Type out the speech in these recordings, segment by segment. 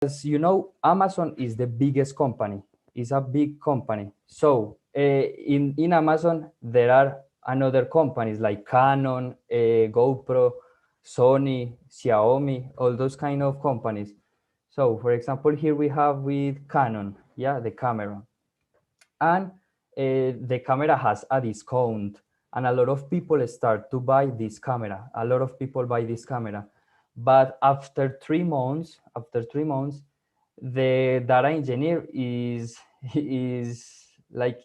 as you know, Amazon is the biggest company. It's a big company. So in Amazon, there are another companies like Canon, GoPro, Sony, Xiaomi, all those kind of companies. So for example, here we have with Canon, yeah, the camera. And the camera has a discount, and a lot of people start to buy this camera. A lot of people buy this camera. But after 3 months, the data engineer is like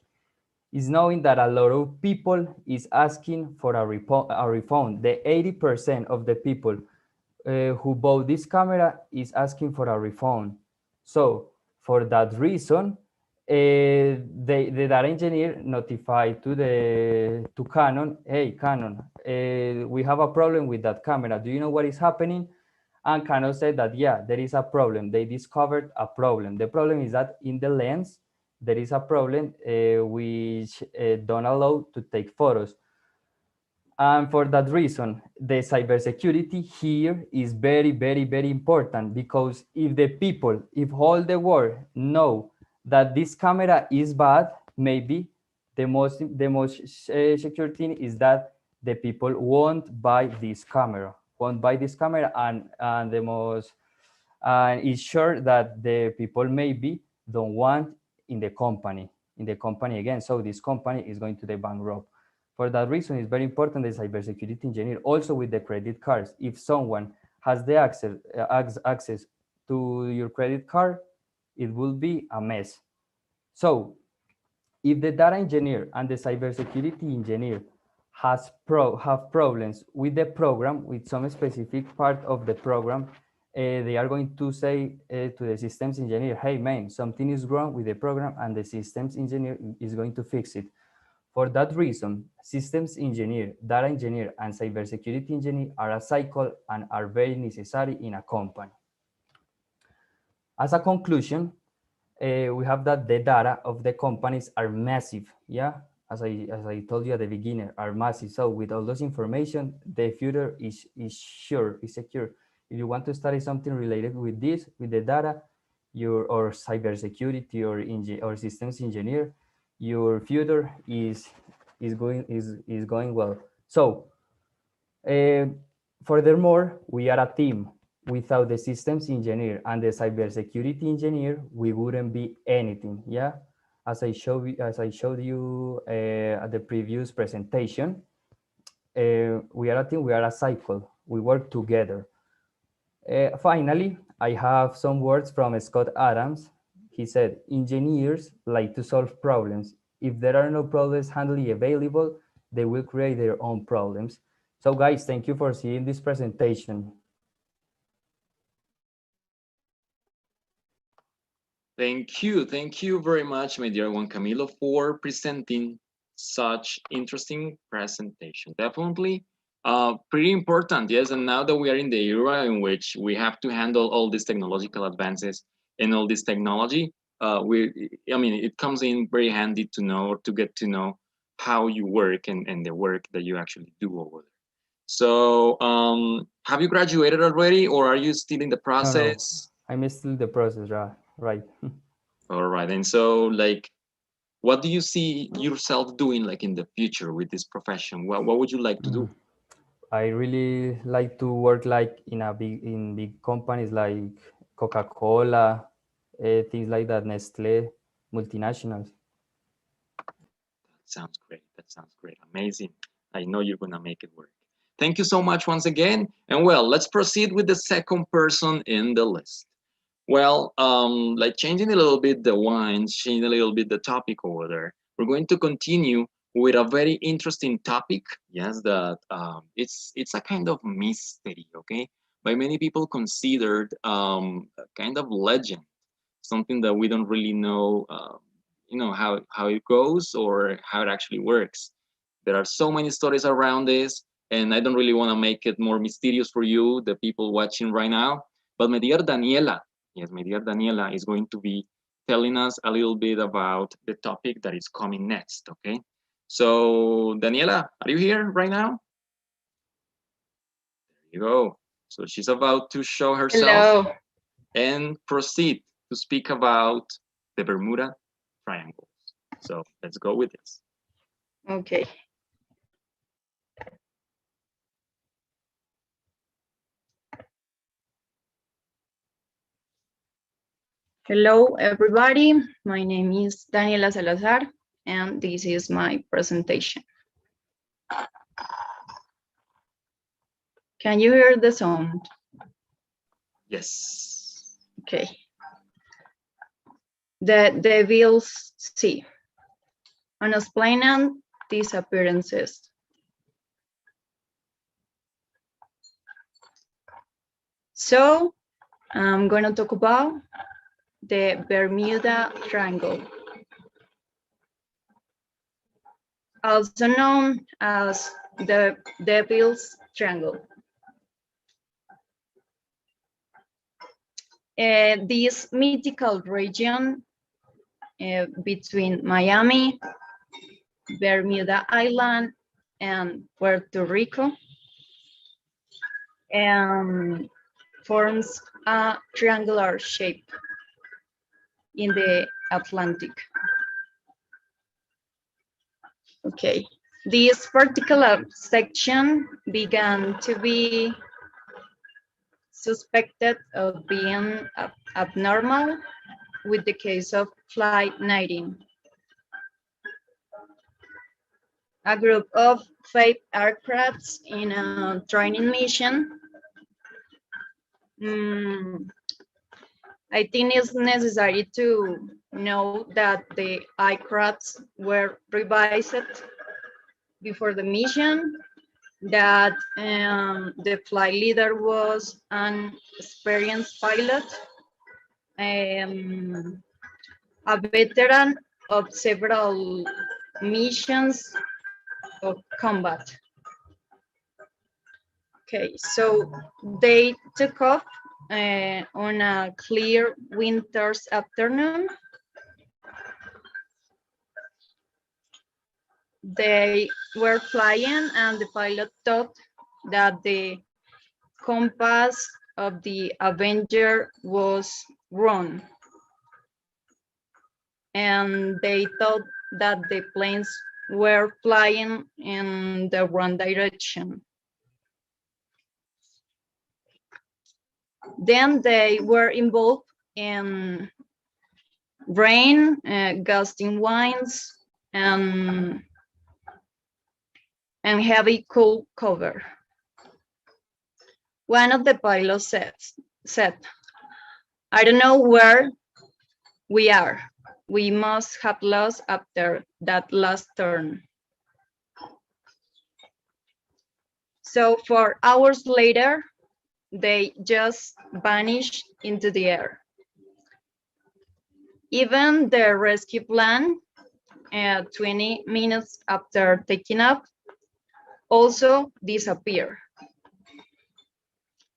is knowing that a lot of people is asking for a refund. The 80% of the people who bought this camera is asking for a refund. So for that reason, the data engineer notified to Canon, hey Canon, we have a problem with that camera. Do you know what is happening? And Canon said that, yeah, there is a problem. They discovered a problem. The problem is that in the lens, there is a problem which don't allow to take photos. And for that reason, the cybersecurity here is very, very, very important, because if all the world know that this camera is bad, maybe the most secure thing is that the people won't buy this camera, and the most and it's sure that the people maybe don't want in the company again. So this company is going to the bankrupt. For that reason, it's very important the cybersecurity engineer. Also with the credit cards, if someone has the access to your credit card, it will be a mess. So if the data engineer and the cybersecurity engineer have problems with the program, with some specific part of the program, they are going to say to the systems engineer, hey man, something is wrong with the program, and the systems engineer is going to fix it. For that reason, systems engineer, data engineer, and cybersecurity engineer are a cycle and are very necessary in a company. As a conclusion, we have that the data of the companies are massive, yeah, as I told you at the beginning, are massive. So with all those information, the future is secure. If you want to study something related with this, with the data, or cybersecurity or systems engineer, your future is going well. So uh, furthermore, we are a team. Without the systems engineer and the cybersecurity engineer, we wouldn't be anything. Yeah, as I showed you at the previous presentation, we are a team. We are a cycle. We work together. Finally, I have some words from Scott Adams. He said, engineers like to solve problems. If there are no problems handily available, they will create their own problems. So guys, thank you for seeing this presentation. Thank you very much, my dear Juan Camilo, for presenting such interesting presentation. Definitely pretty important, yes. And now that we are in the era in which we have to handle all these technological advances and all this technology, it comes in very handy to know, or to get to know, how you work and the work that you actually do over there. So, have you graduated already, or are you still in the No, process? I'm still in the process, right? All right. And so, like, what do you see yourself doing, like, in the future with this profession? What would you like to do? I really like to work like in big companies like Coca-Cola, things like that, Nestle, multinationals. That sounds great. That sounds great. Amazing. I know you're going to make it work. Thank you so much once again. And well, let's proceed with the second person in the list. Well, like, changing a little bit the wines, changing a little bit the topic over there. We're going to continue with a very interesting topic. Yes, that it's a kind of mystery. Okay, by many people considered a kind of legend, something that we don't really know. How it goes or how it actually works. There are so many stories around this, and I don't really want to make it more mysterious for you, the people watching right now. But my dear Daniela, yes, my dear Daniela is going to be telling us a little bit about the topic that is coming next. Okay, so Daniela, are you here right now? There you go. So she's about to show herself. Hello. and proceed to speak about the Bermuda Triangle. So let's go with this. Okay. Hello, everybody. My name is Daniela Salazar, and this is my presentation. Can you hear the sound? Yes. Okay. The Devil's Sea. Unexplained disappearances. So I'm going to talk about the Bermuda Triangle, also known as the Devil's Triangle. This mythical region between Miami, Bermuda Island, and Puerto Rico forms a triangular shape in the Atlantic. Okay, this particular section began to be suspected of being abnormal with the case of Flight 19. A group of 5 aircrafts in a training mission. I think it's necessary to know that the aircrafts were revised before the mission, that the flight leader was an experienced pilot, a veteran of several missions of combat. Okay, so they took off on a clear winter's afternoon. They were flying and the pilot thought that the compass of the Avenger was wrong. And they thought that the planes were flying in the wrong direction. Then they were involved in rain, gusting winds, and heavy cold cover. One of the pilots said, I don't know where we are. We must have lost after that last turn. So 4 hours later, they just vanished into the air. Even the rescue plan, 20 minutes after taking off, also disappeared.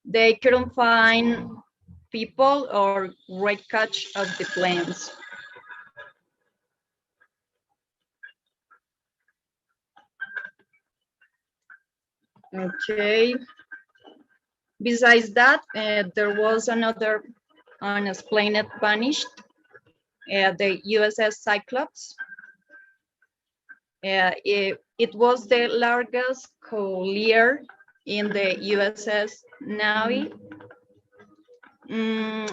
They couldn't find people or wreckage of the planes. Okay. Besides that, there was another unexplained vanished, the USS Cyclops. It was the largest collier in the USS Navy,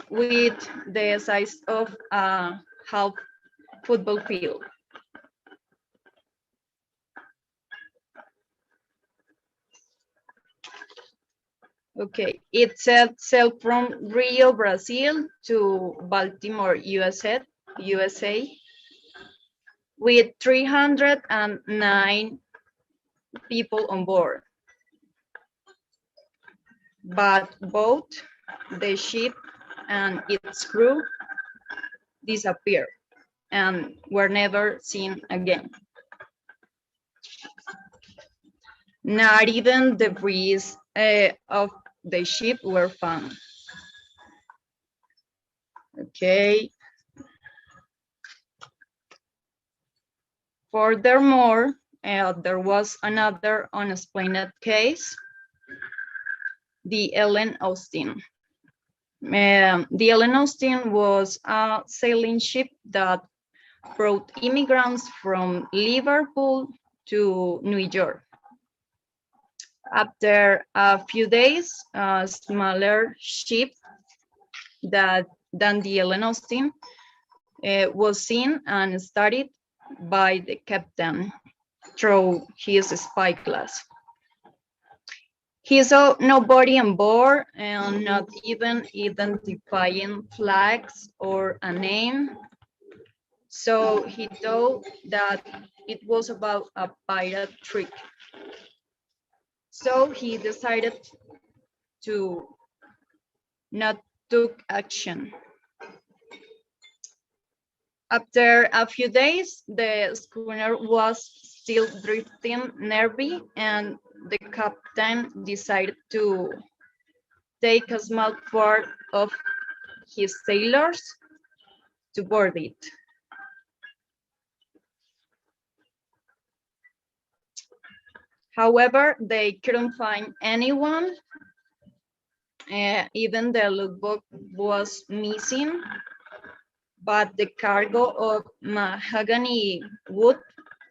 with the size of a half football field. Okay, it sailed from Rio, Brazil to Baltimore, USA, with 309 people on board. But both the ship and its crew disappeared and were never seen again. Not even the debris of the ship were found. Okay. Furthermore, there was another unexplained case, the Ellen Austin. The Ellen Austin was a sailing ship that brought immigrants from Liverpool to New York. After a few days, a smaller ship than the Ellen Austin was seen and studied by the captain through his spyglass. He saw nobody on board and not even identifying flags or a name. So he thought that it was about a pirate trick. So he decided to not took action. After a few days, the schooner was still drifting nervy, and the captain decided to take a small part of his sailors to board it. However, they couldn't find anyone. Even the logbook was missing, but the cargo of mahogany wood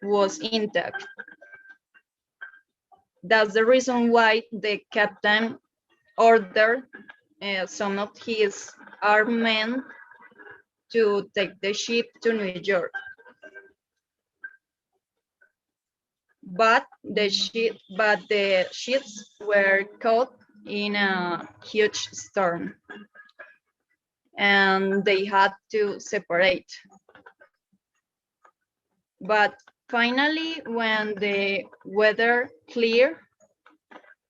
was intact. That's the reason why the captain ordered some of his armed men to take the ship to New York. But the ships were caught in a huge storm, and they had to separate. But finally, when the weather cleared,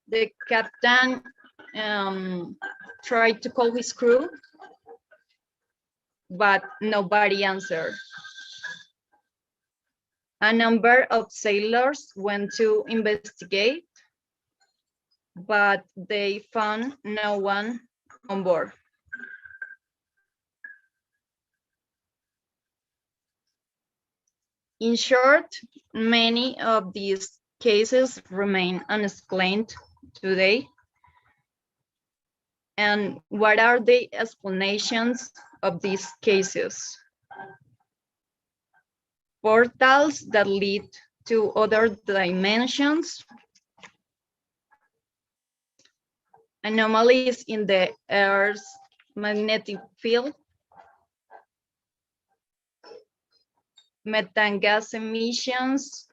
the captain tried to call his crew, but nobody answered. A number of sailors went to investigate, but they found no one on board. In short, many of these cases remain unexplained today. And what are the explanations of these cases? Portals that lead to other dimensions, anomalies in the Earth's magnetic field, methane gas emissions,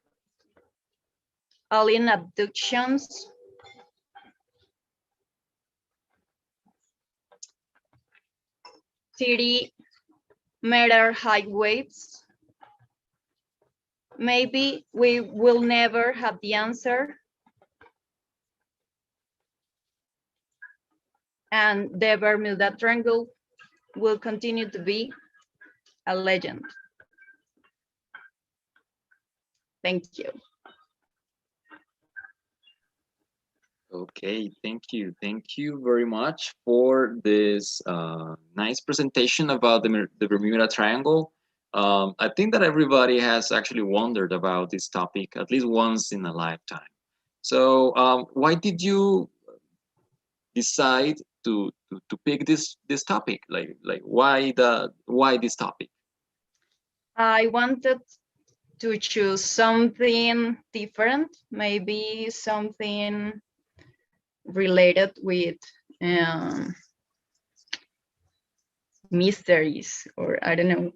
alien abductions, city matter high waves. Maybe we will never have the answer. And the Bermuda Triangle will continue to be a legend. Thank you. Okay, thank you. Thank you very much for this nice presentation about the Bermuda Triangle. I think that everybody has actually wondered about this topic at least once in a lifetime. So why did you decide to pick this topic? Like why this topic? I wanted to choose something different, maybe something related with mysteries, or I don't know.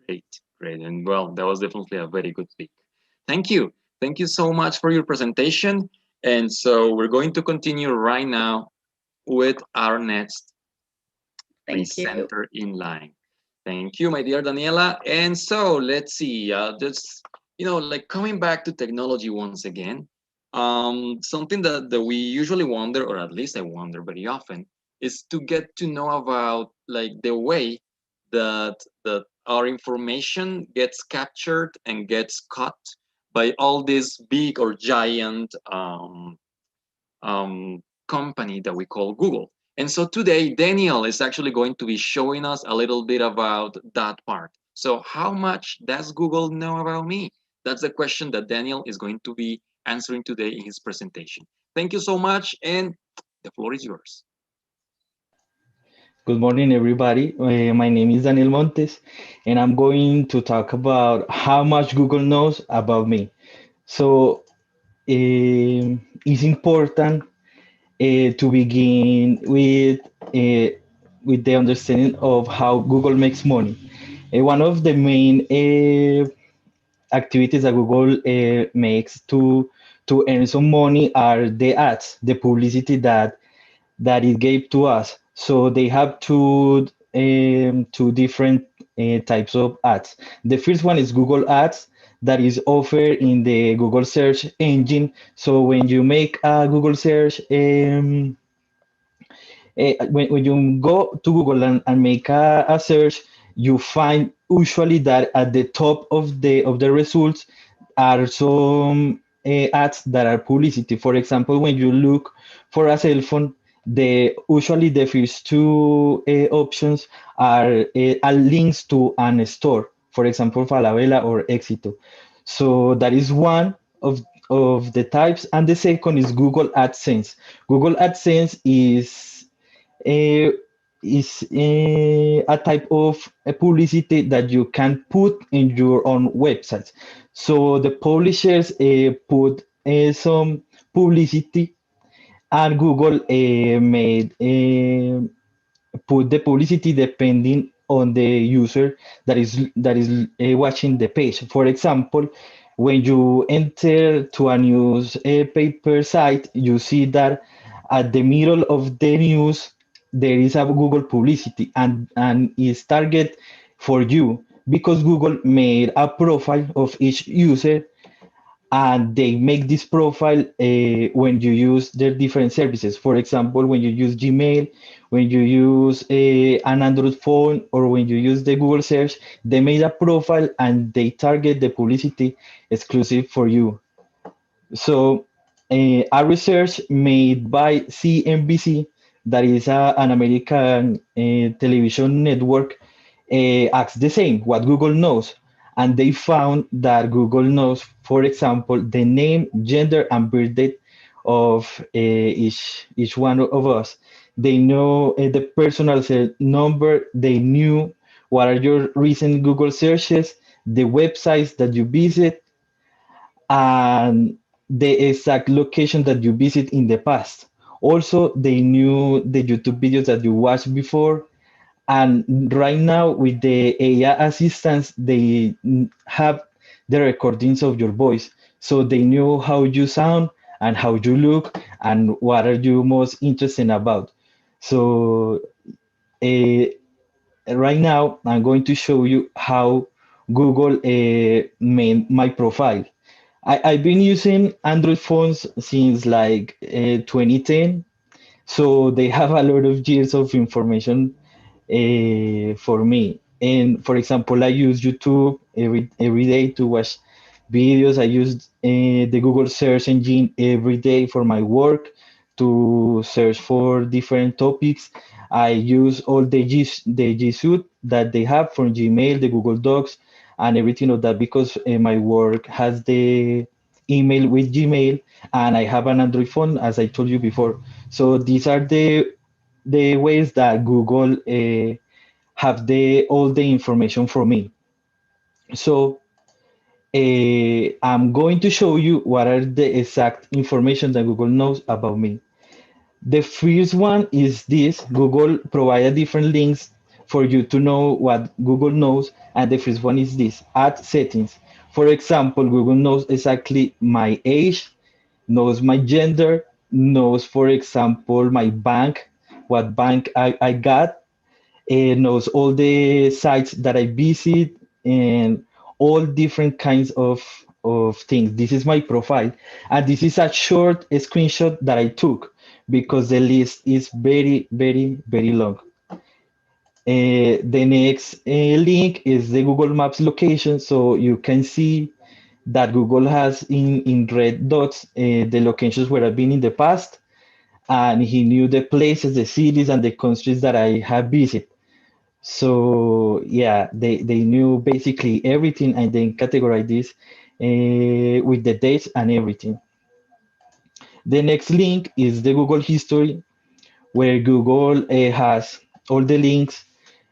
Great. And well, that was definitely a very good pick. Thank you. Thank you so much for your presentation. And so we're going to continue right now with our next Thank you. presenter in line. Thank you, my dear Daniela. And so let's see, just, like coming back to technology once again, something that we usually wonder, or at least I wonder very often, is to get to know about like the way that our information gets captured and gets caught by all this big or giant company that we call Google. And so today, Daniel is actually going to be showing us a little bit about that part. So how much does Google know about me? That's the question that Daniel is going to be answering today in his presentation. Thank you so much, and the floor is yours. Good morning, everybody. My name is Daniel Montes, and I'm going to talk about how much Google knows about me. So, it's important to begin with the understanding of how Google makes money. One of the main activities that Google makes to earn some money are the ads, the publicity that it gave to us. So they have two different types of ads. The first one is Google Ads that is offered in the Google search engine. So when you make a Google search, when you go to Google and make a search, you find usually that at the top of the results are some ads that are publicity. For example, when you look for a cell phone, the usually the first two options are links to an store. For example, Falabella or Éxito. So that is one of the types, and the second is Google AdSense. Google AdSense uh, is a type of publicity that you can put in your own website. So the publishers put some publicity, and Google made put the publicity depending on the user that is watching the page. For example, when you enter to a newspaper site, you see that at the middle of the news there is a Google publicity, and is target for you because Google made a profile of each user, and they make this profile when you use their different services. For example, when you use Gmail, when you use an Android phone, or when you use the Google search, they made a profile and they target the publicity exclusive for you. So, a research made by CNBC, that is an American television network, asked the same, what Google knows. And they found that Google knows, for example, the name, gender, and birth date of each one of us. They know the personal cell number. They knew what are your recent Google searches, the websites that you visit, and the exact location that you visit in the past. Also, they knew the YouTube videos that you watched before. And right now, with the AI assistants, they have the recordings of your voice. So they know how you sound and how you look and what are you most interested about. So uh, right now, I'm going to show you how Google made my profile. I've been using Android phones since like 2010, so they have a lot of years of information for me. And for example, I use YouTube every day to watch videos. I use the Google search engine every day for my work to search for different topics. I use all the G Suite that they have from Gmail, the Google Docs, and everything of that because my work has the email with Gmail, and I have an Android phone, as I told you before. So these are the ways that Google have the all the information for me. So I'm going to show you what are the exact information that Google knows about me. The first one is this. Google provided different links for you to know what Google knows. And the first one is this, add settings. For example, Google knows exactly my age, knows my gender, knows, for example, my bank, what bank I got, knows all the sites that I visit and all different kinds of things. This is my profile. And this is a short screenshot that I took because the list is very, very, very long. The next link is the Google Maps location. So you can see that Google has in red dots the locations where I've been in the past. And he knew the places, the cities, and the countries that I have visited. So yeah, they knew basically everything and then categorize this with the dates and everything. The next link is the Google history, where Google has all the links,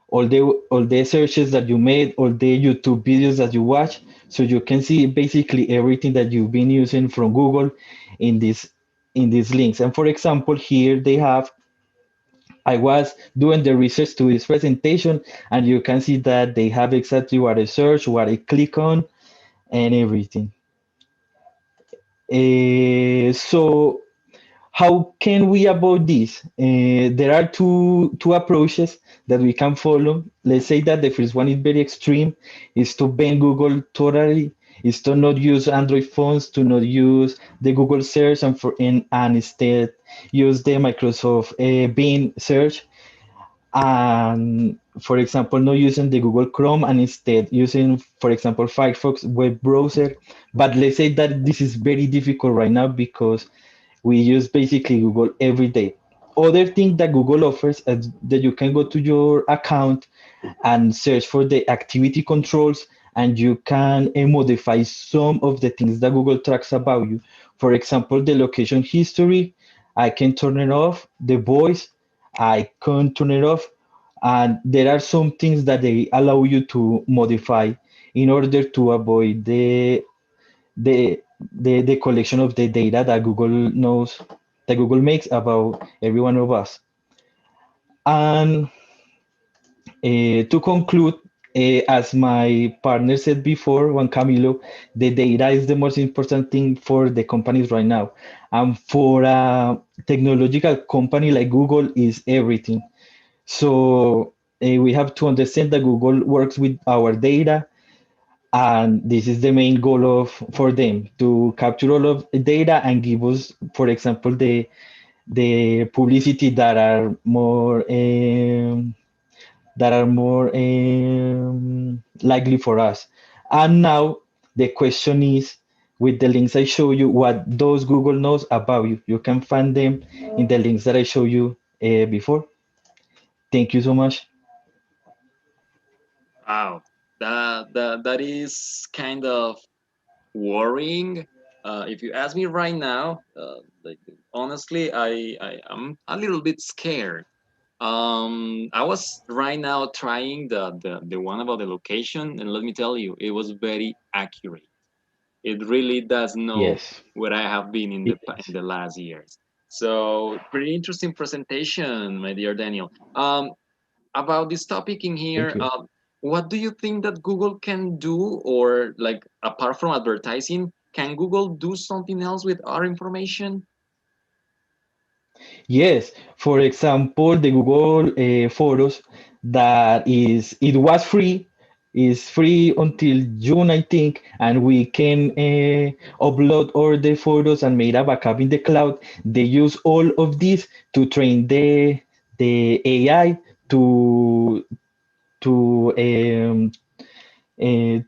all the searches that you made, all the YouTube videos that you watch, so you can see basically everything that you've been using from Google in this in these links. And for example, here they have I was doing the research to this presentation, and you can see that they have exactly what I search, what I click on, and everything. So how can we avoid this? There are two approaches that we can follow. Let's say that the first one is very extreme, is to ban Google totally, is to not use Android phones, to not use the Google search, and instead use the Microsoft Bing search. And for example, not using the Google Chrome and instead using, for example, Firefox web browser. But let's say that this is very difficult right now because we use basically Google every day. Other thing that Google offers is that you can go to your account and search for the activity controls, and you can modify some of the things that Google tracks about you. For example, the location history, I can turn it off. The voice, I can turn it off. And there are some things that they allow you to modify in order to avoid the the collection of the data that Google knows, that Google makes about every one of us. And to conclude, as my partner said before, Juan Camilo, the data is the most important thing for the companies right now. And for a technological company like Google is everything. So we have to understand that Google works with our data, and this is the main goal of for them to capture all of the data and give us, for example, the publicity that are more likely for us. And now the question is, with the links I show you, what does Google knows about you? You can find them in the links that I show you before. Thank you so much. Wow, that is kind of worrying. If you ask me right now, like honestly, I am a little bit scared. I was right now trying the one about the location, and let me tell you, it was very accurate. It really does know Yes. where I have been in Yes. in the last years. So pretty interesting presentation, my dear Daniel. About this topic in Thank here, you. what do you think that Google can do, or like apart from advertising, can Google do something else with our information? Yes, for example, the Google Photos that it was free, is free until June, I think, and we can upload all the photos and make a backup in the cloud. They use all of this to train the AI to to uh,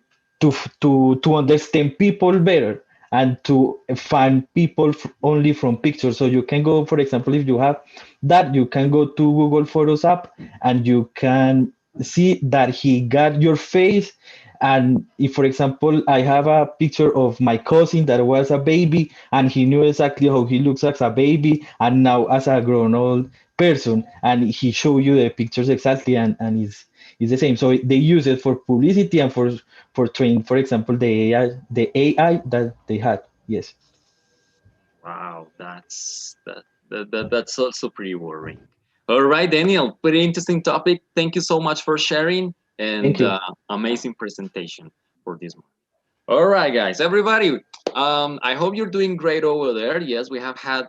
to understand people better and to find people only from pictures. So you can go, for example, if you have that, you can go to Google Photos app and you can see that he got your face. And if, for example, I have a picture of my cousin that was a baby and he knew exactly how he looks as a baby and now as a grown old person, and he showed you the pictures exactly, and it's the same. So they use it for publicity and for training, for example, the AI that they had. Yes. Wow, that's also pretty worrying. All right, Daniel, pretty interesting topic. Thank you so much for sharing Thank and you. amazing presentation for this one. All right, guys, everybody. I hope you're doing great over there. Yes, we have had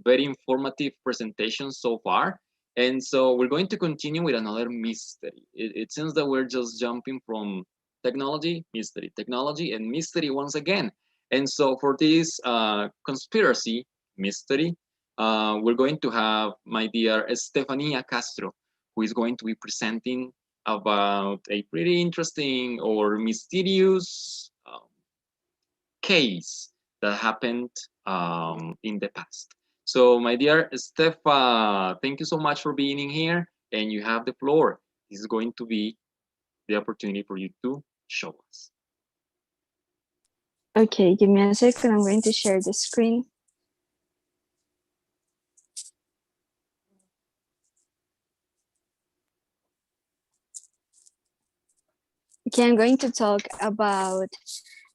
very informative presentations so far. And so we're going to continue with another mystery. It seems that we're just jumping from technology, and mystery once again. And so for this conspiracy mystery, we're going to have my dear Estefania Castro, who is going to be presenting about a pretty interesting or mysterious case that happened in the past. So, my dear Stefa, thank you so much for being in here, and you have the floor. This is going to be the opportunity for you to show us. Okay, give me a second. I'm going to share the screen. Okay, I'm going to talk about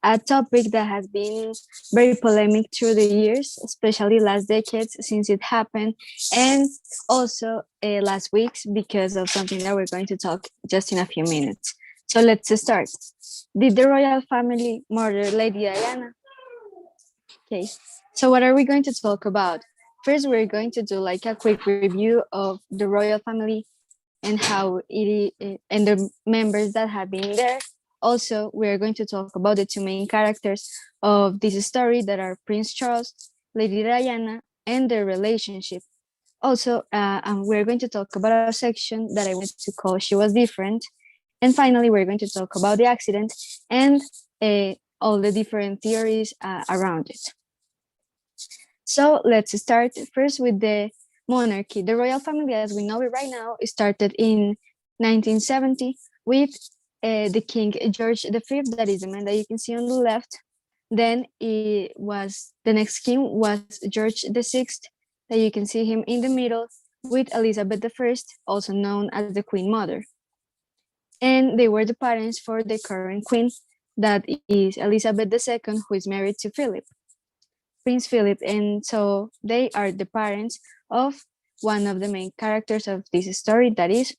a topic that has been very polemic through the years, especially last decades since it happened, and also last weeks because of something that we're going to talk just in a few minutes. So let's start. Did the royal family murder Lady Diana? Okay, so what are we going to talk about? First, we're going to do like a quick review of the royal family and how and the members that have been there. Also, we are going to talk about the two main characters of this story that are Prince Charles, Lady Diana, and their relationship. Also, and we're going to talk about a section that I wanted to call She Was Different. And finally, we're going to talk about the accident and all the different theories around it. So let's start first with the monarchy. The royal family, as we know it right now, started in 1970 with the King George V, that is the man that you can see on the left. Then it was the next king was George VI, that you can see him in the middle, with Elizabeth I, also known as the Queen Mother. And they were the parents for the current queen, that is Elizabeth II, who is married to Philip. Prince Philip, and so they are the parents of one of the main characters of this story, that is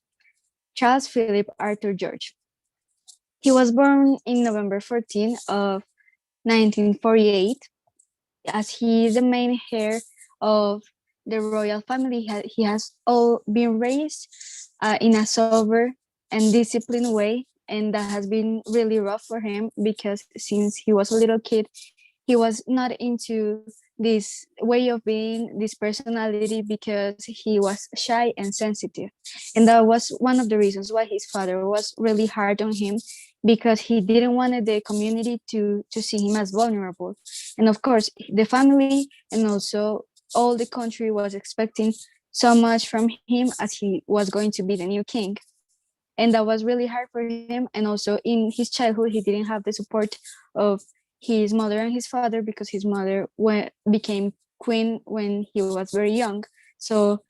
Charles Philip Arthur George. He was born in November 14 of 1948. As he is the main heir of the royal family, he has all been raised in a sober and disciplined way, and that has been really rough for him because since he was a little kid, he was not into this way of being, this personality, because he was shy and sensitive. And that was one of the reasons why his father was really hard on him, because he didn't want the community to see him as vulnerable. And of course, the family and also all the country was expecting so much from him as he was going to be the new king. And that was really hard for him. And also in his childhood, he didn't have the support of his mother and his father, because his mother became queen when he was very young. So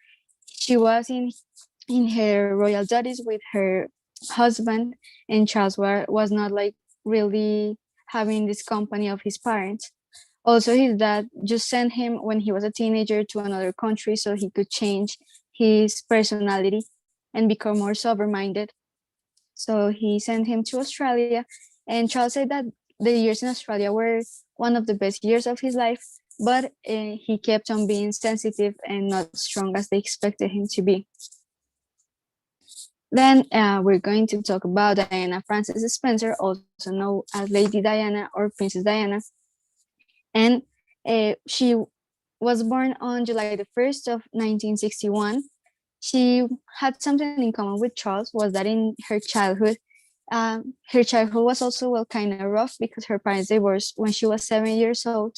she was in her royal duties with her husband, and Charles was not like really having this company of his parents. Also, his dad just sent him when he was a teenager to another country so he could change his personality and become more sober-minded. So he sent him to Australia, and Charles said that the years in Australia were one of the best years of his life, but he kept on being sensitive and not strong as they expected him to be. Then we're going to talk about Diana Frances Spencer, also known as Lady Diana or Princess Diana. And she was born on July the 1st of 1961. She had something in common with Charles, was that in her childhood was also well kind of rough because her parents divorced when she was 7 years old,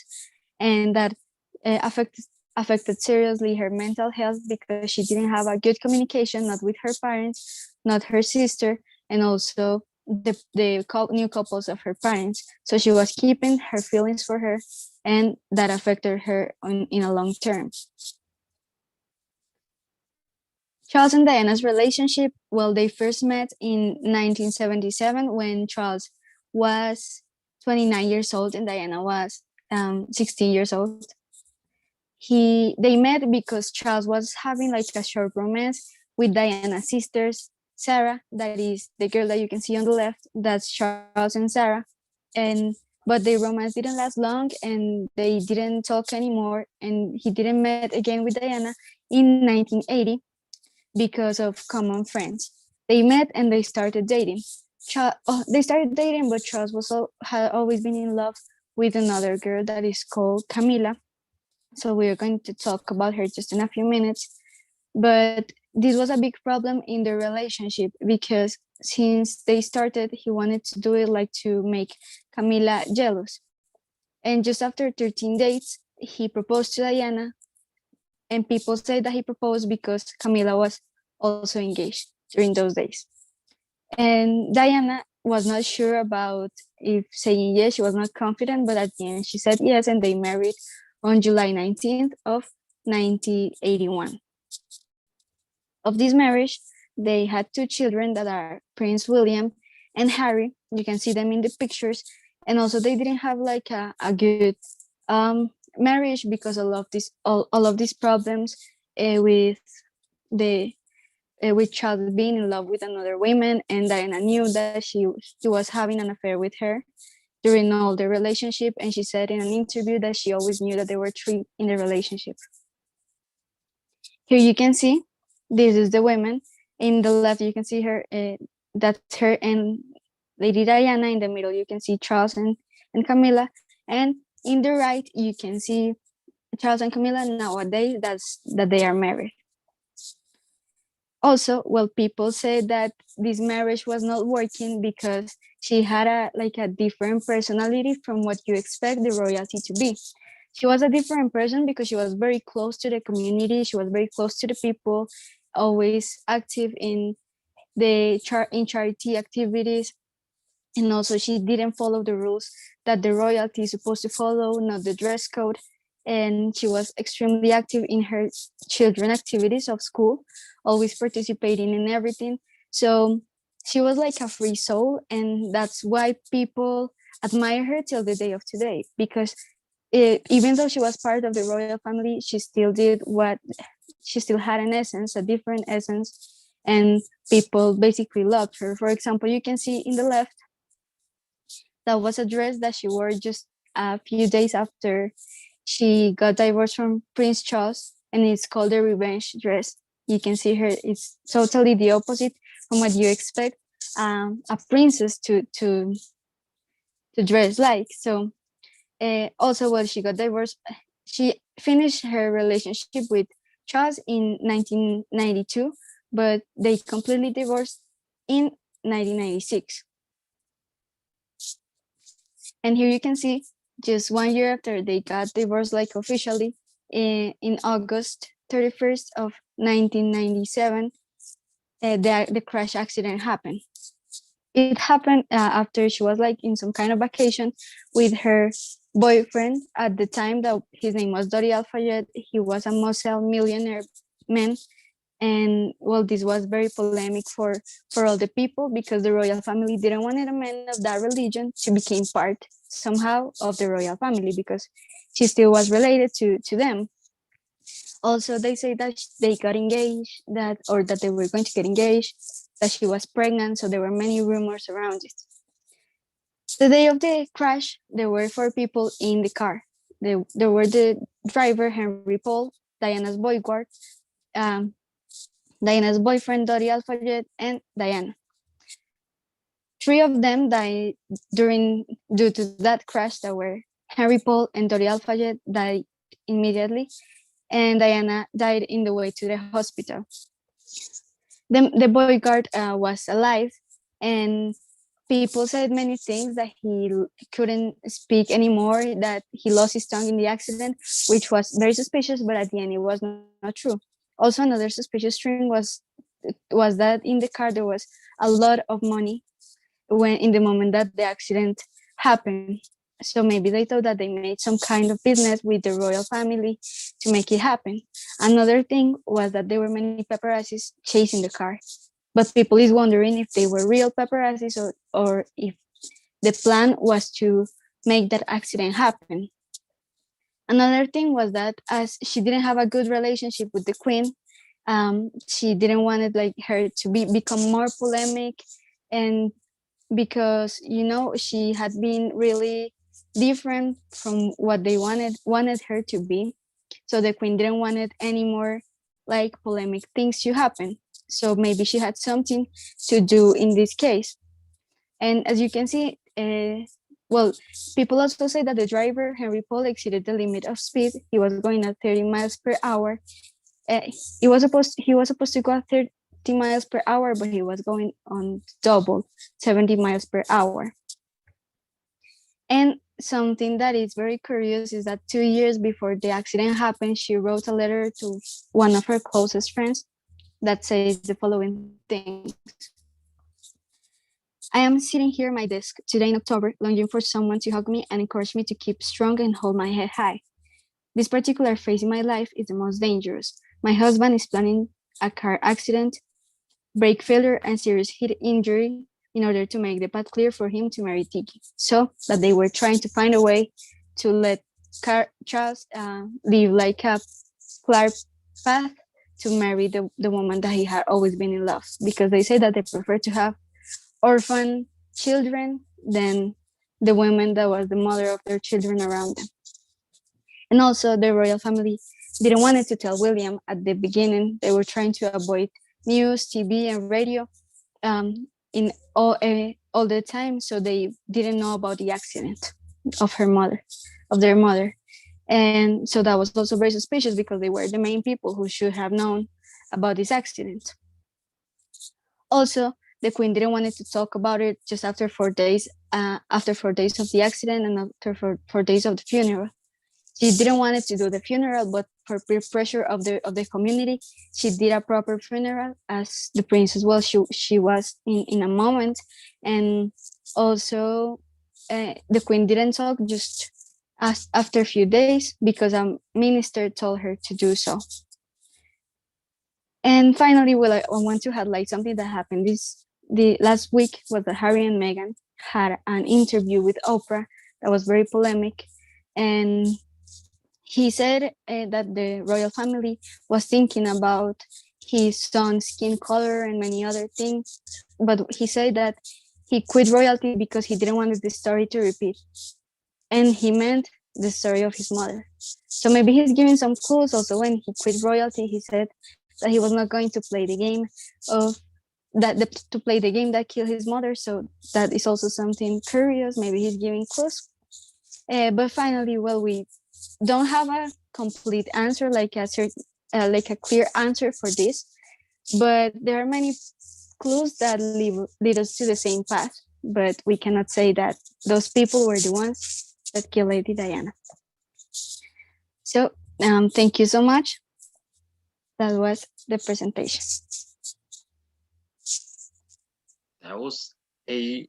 and that affected seriously her mental health because she didn't have a good communication, not with her parents, not her sister, and also the new couples of her parents. So she was keeping her feelings for her, and that affected her in a long term. Charles and Diana's relationship, well, they first met in 1977 when Charles was 29 years old and Diana was 16 years old. They met because Charles was having like a short romance with Diana's sisters, Sarah, that is the girl that you can see on the left, that's Charles and Sarah. And but their romance didn't last long and they didn't talk anymore, and he didn't met again with Diana in 1980 because of common friends. They met and they started dating. They started dating, but Charles had always been in love with another girl that is called Camila. So we are going to talk about her just in a few minutes. But this was a big problem in their relationship because since they started, he wanted to do it like to make Camila jealous. And just after 13 dates, he proposed to Diana, and people say that he proposed because Camila was also engaged during those days. And Diana was not sure about if saying yes. She was not confident, but at the end she said yes, and they married on July 19th of 1981. Of this marriage, they had two children that are Prince William and Harry. You can see them in the pictures, and also they didn't have like a good marriage because all of these problems with the with Charles being in love with another woman, and Diana knew that he was having an affair with her during all the relationship, and she said in an interview that she always knew that there were three in the relationship. Here you can see this is the women. In the left you can see her, that's her and Lady Diana. In the middle you can see Charles and Camilla, and in the right you can see Charles and Camilla nowadays that they are married. Also, well, people say that this marriage was not working because she had a different personality from what you expect the royalty to be. She was a different person because she was very close to the community. She was very close to the people, always active in in charity activities, and also she didn't follow the rules that the royalty is supposed to follow, not the dress code. And she was extremely active in her children activities of school, always participating in everything. So she was like a free soul, and that's why people admire her till the day of today, because even though she was part of the royal family, she still did what she still had an essence, a different essence, and people basically loved her. For example, you can see in the left, that was a dress that she wore just a few days after she got divorced from Prince Charles, and it's called the revenge dress. You can see her; it's totally the opposite from what you expect a princess to dress like. So, also, when she got divorced, she finished her relationship with Charles in 1992, but they completely divorced in 1996. And here you can see just 1 year after they got divorced, like officially, in August 31st of 1997, the crash accident happened. It happened after she was like in some kind of vacation with her boyfriend at the time. That his name was Dori Alfayet. He was a Moselle millionaire man, and well, this was very polemic for all the people because the royal family didn't want a man of that religion to become part somehow of the royal family because she still was related to them. Also, they say that they got engaged, that they were going to get engaged, that she was pregnant, so there were many rumors around it. The day of the crash, there were four people in the car. There were the driver, Henry Paul, Diana's bodyguard, um, Diana's boyfriend, Dori Alfayet, and Diana. Three of them died due to that crash. That were Henry Paul and Dori Alfayet died immediately, and Diana died in the way to the hospital. The bodyguard was alive, and people said many things, that he couldn't speak anymore, that he lost his tongue in the accident, which was very suspicious, but at the end it was not true. Also, another suspicious thing was that in the car there was a lot of money when in the moment that the accident happened. So maybe they thought that they made some kind of business with the royal family to make it happen. Another thing was that there were many paparazzis chasing the car, but people is wondering if they were real paparazzis or if the plan was to make that accident happen. Another thing was that as she didn't have a good relationship with the queen, she didn't want it like her to become more polemic, and because she had been really different from what they wanted her to be, so the queen didn't want it any more like polemic things to happen. So maybe she had something to do in this case. And as you can see, well, people also say that the driver, Henry Paul, exceeded the limit of speed. He was going at 30 miles per hour. He was supposed to go at 30 miles per hour, but he was going on double, 70 miles per hour. And something that is very curious is that 2 years before the accident happened, she wrote a letter to one of her closest friends that says the following things. I am sitting here at my desk today in October, longing for someone to hug me and encourage me to keep strong and hold my head high. This particular phase in my life is the most dangerous. My husband is planning a car accident, brake failure, and serious head injury. in order to make the path clear for him to marry Tiki. So that they were trying to find a way to let Charles live like a clear path to marry the woman that he had always been in love, because they say that they prefer to have orphan children than the woman that was the mother of their children around them. And also the royal family didn't want to tell William at the beginning. They were trying to avoid news, TV, and radio in all the time, so they didn't know about the accident of their mother. And so that was also very suspicious because they were the main people who should have known about this accident. Also, the queen didn't want to talk about it just after 4 days, after 4 days of the accident and after 4 days of the funeral. She didn't want to do the funeral, but for peer pressure of the community, she did a proper funeral as the princess. Well, she was in a moment, and also the queen didn't talk just after a few days because a minister told her to do so. And finally, well, I want to highlight something that happened the last week was that Harry and Meghan had an interview with Oprah that was very polemic, and he said that the royal family was thinking about his son's skin color and many other things, but he said that he quit royalty because he didn't want the story to repeat, and he meant the story of his mother. So maybe he's giving some clues. Also, when he quit royalty, he said that he was not going to play the game of to play the game that killed his mother. So that is also something curious. Maybe he's giving clues. But finally, well, we don't have a complete answer, like like a clear answer for this, but there are many clues that lead us to the same path. But we cannot say that those people were the ones that killed Lady Diana. So thank you so much. That was the presentation. That was a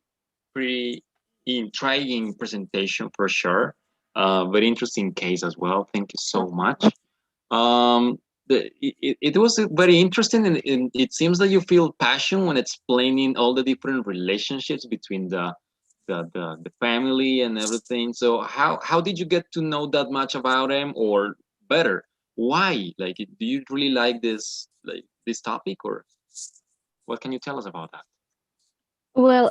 pretty intriguing presentation for sure. Very interesting case as well. Thank you so much. It was very interesting, and it seems that you feel passion when explaining all the different relationships between the family and everything. So how did you get to know that much about them, or better, why? Like, do you really like this topic, or what can you tell us about that? Well,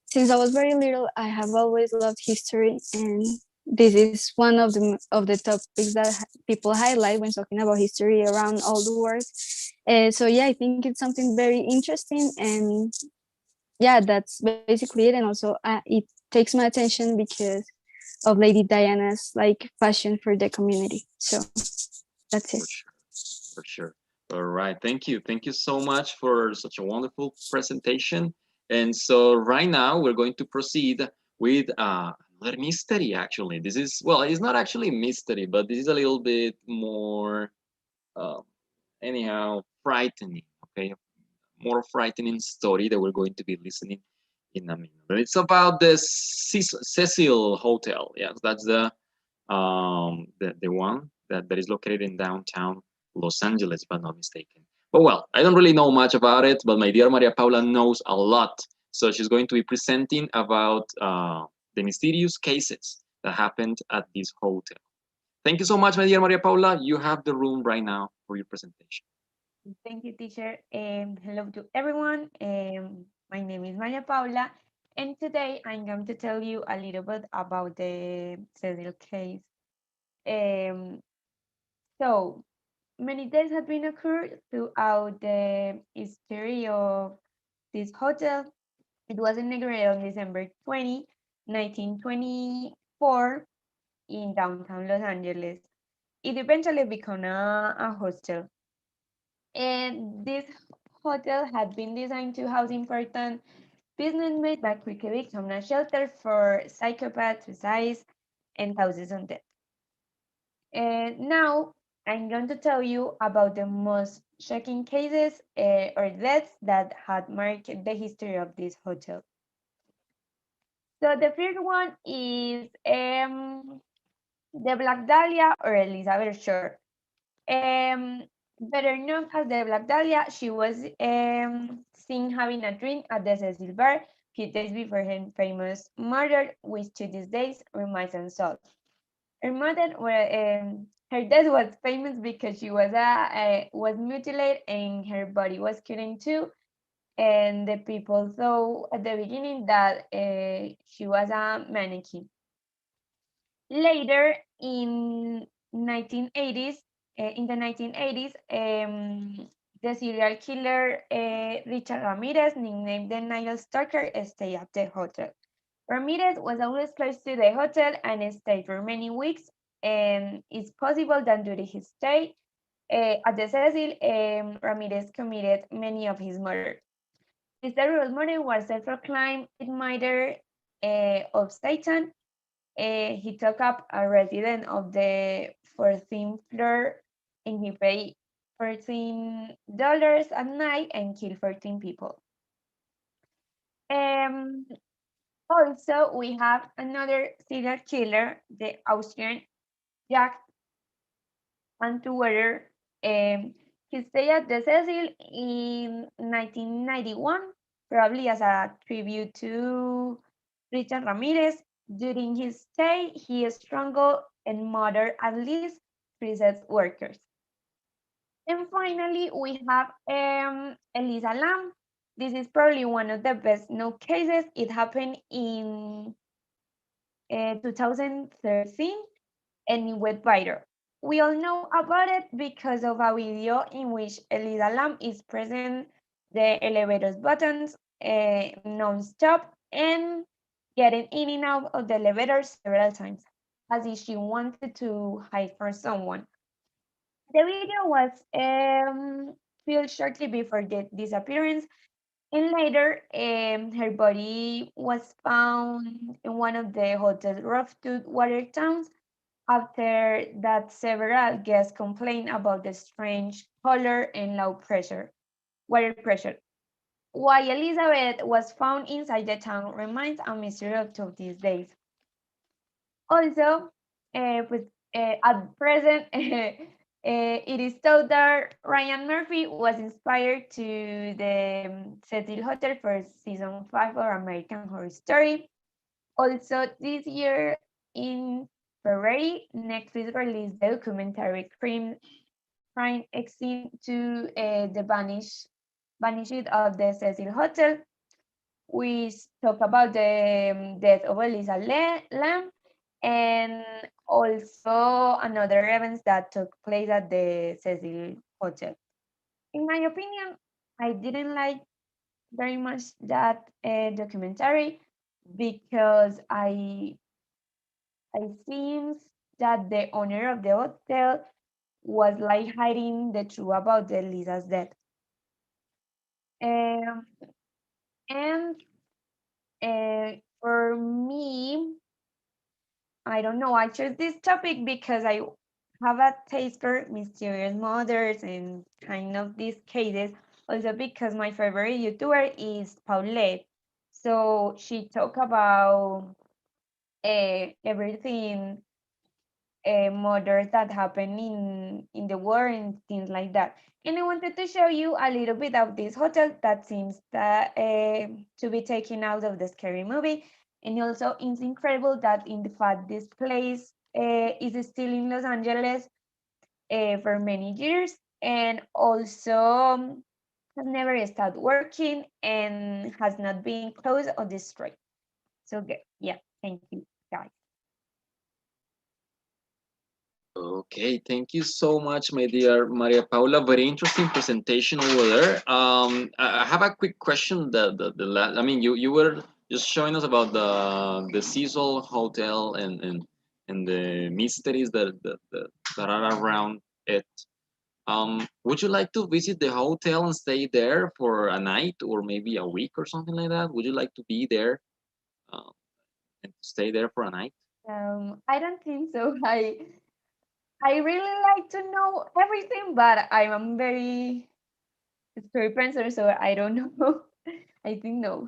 since I was very little, I have always loved history, and this is one of the topics that people highlight when talking about history around all the world. So yeah, I think it's something very interesting, and yeah, that's basically it. And also, it takes my attention because of Lady Diana's like passion for the community. So that's it. For sure, for sure. All right, thank you so much for such a wonderful presentation. And so right now we're going to proceed with another mystery. Actually, this is, well, it's not actually a mystery, but this is a little bit more, uh, anyhow, frightening. Okay, more frightening story that we're going to be listening in a minute. But it's about the Cecil Hotel. Yes, that's the one that is located in downtown Los Angeles, if I'm not mistaken. But well, I don't really know much about it, but my dear Maria Paula knows a lot. So she's going to be presenting about the mysterious cases that happened at this hotel. Thank you so much, my dear Maria Paula. You have the room right now for your presentation. Thank you, teacher. Hello to everyone. My name is Maria Paula, and today I'm going to tell you a little bit about the Cecil case. Um, so, many deaths have been occurred throughout the history of this hotel. It was inaugurated on December 20, 1924 in downtown Los Angeles. It eventually became a hostel. And this hotel had been designed to house important businessmen but quickly became a shelter for psychopaths, suicides, and thousands of deaths. And now I'm going to tell you about the most shocking cases or deaths that had marked the history of this hotel. So the first one is the Black Dahlia or Elizabeth Shore. Um, Better known as the Black Dahlia, she was seen having a drink at the Cecil Bar few days before her famous murder, which to these days remains unsolved. Her death was famous because she was mutilated and her body was cut in two, and the people thought at the beginning that she was a mannequin. Later, in 1980s, in the 1980s, the serial killer Richard Ramirez, nicknamed the Nile Stalker, stayed at the hotel. Ramirez was always close to the hotel and stayed for many weeks. And it's possible that during his stay at the Cecil, Ramirez committed many of his murders. This terrible murder was self-proclaimed admirer of Satan. He took up a resident of the 14th floor and he paid $14 a night and killed 14 people. Um, Also, we have another serial killer, the Austrian Jack Antuwerer. He stayed at the Cecil in 1991, probably as a tribute to Richard Ramirez. During his stay, he strangled and murdered at least three sex workers. And finally, we have Elisa Lam. This is probably one of the best known cases. It happened in 2013 and it went viral. We all know about it because of a video in which Elisa Lam is pressing the elevator's buttons non-stop and getting in and out of the elevator several times, as if she wanted to hide from someone. The video was filmed shortly before the disappearance, and later her body was found in one of the hotel's rooftop water towns. After that, several guests complained about the strange color and low pressure, water pressure. Why Elizabeth was found inside the town remains a mystery up to these days. Also, at present, it is thought that Ryan Murphy was inspired to the Cecil Hotel for season 5 of American Horror Story. Also, this year in February, Netflix released the documentary Crime Exit to the Vanished of the Cecil Hotel. We talk about the death of Elisa Lam and also another events that took place at the Cecil Hotel. In my opinion, I didn't like very much that documentary because I seems that the owner of the hotel was like hiding the truth about the Lisa's death. Um, and for me, I don't know. I chose this topic because I have a taste for mysterious murders and kind of these cases. Also because my favorite YouTuber is Paulette. So she talk about everything murders that happen in the world and things like that. And I wanted to show you a little bit of this hotel that seems to be taken out of the scary movie. And also, it's incredible that in the fact this place is still in Los Angeles for many years, and also has never started working and has not been closed or destroyed. So yeah, thank you, guys. Okay, thank you so much, my dear Maria Paula. Very interesting presentation over there. I have a quick question. I mean, you were just showing us about the Cecil Hotel and the mysteries that are around it. Would you like to visit the hotel and stay there for a night or maybe a week or something like that? Would you like to be there uh, and stay there for a night? I don't think so. I really like to know everything, but I'm very scary person, so I don't know. I think no.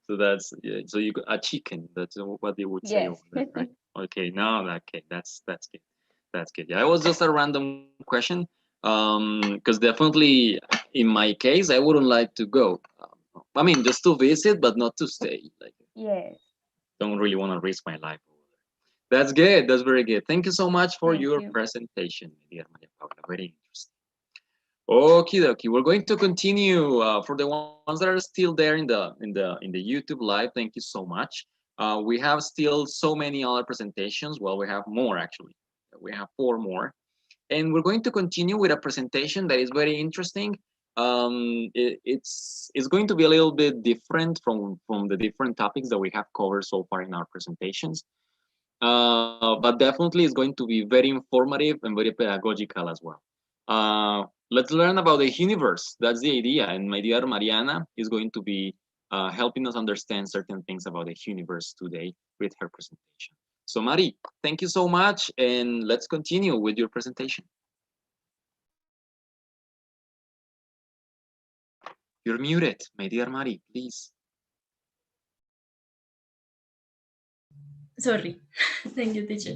So that's yeah, so you got a chicken. That's what they would say Yes. over there, right? Okay, no, okay, that's good. That's good. Yeah, it was just a random question. Because definitely in my case, I wouldn't like to go. I mean, just to visit, but not to stay. Like, Yes. don't really want to risk my life over there. That's good. That's very good. Thank you so much for Thank your you. presentation, dear Maria Paula. Very interesting. Okie dokie. We're going to continue. For the ones that are still there in the YouTube live, thank you so much. We have still so many other presentations. Well, we have more actually. We have 4 more. And we're going to continue with a presentation that is very interesting. It's going to be a little bit different from the different topics that we have covered so far in our presentations, but definitely it's going to be very informative and very pedagogical as well. Let's learn about the universe. That's the idea, and my dear Mariana is going to be helping us understand certain things about the universe today with her presentation. So Mari, thank you so much, and let's continue with your presentation. You're muted, my dear Mari, please. Sorry. Thank you, teacher.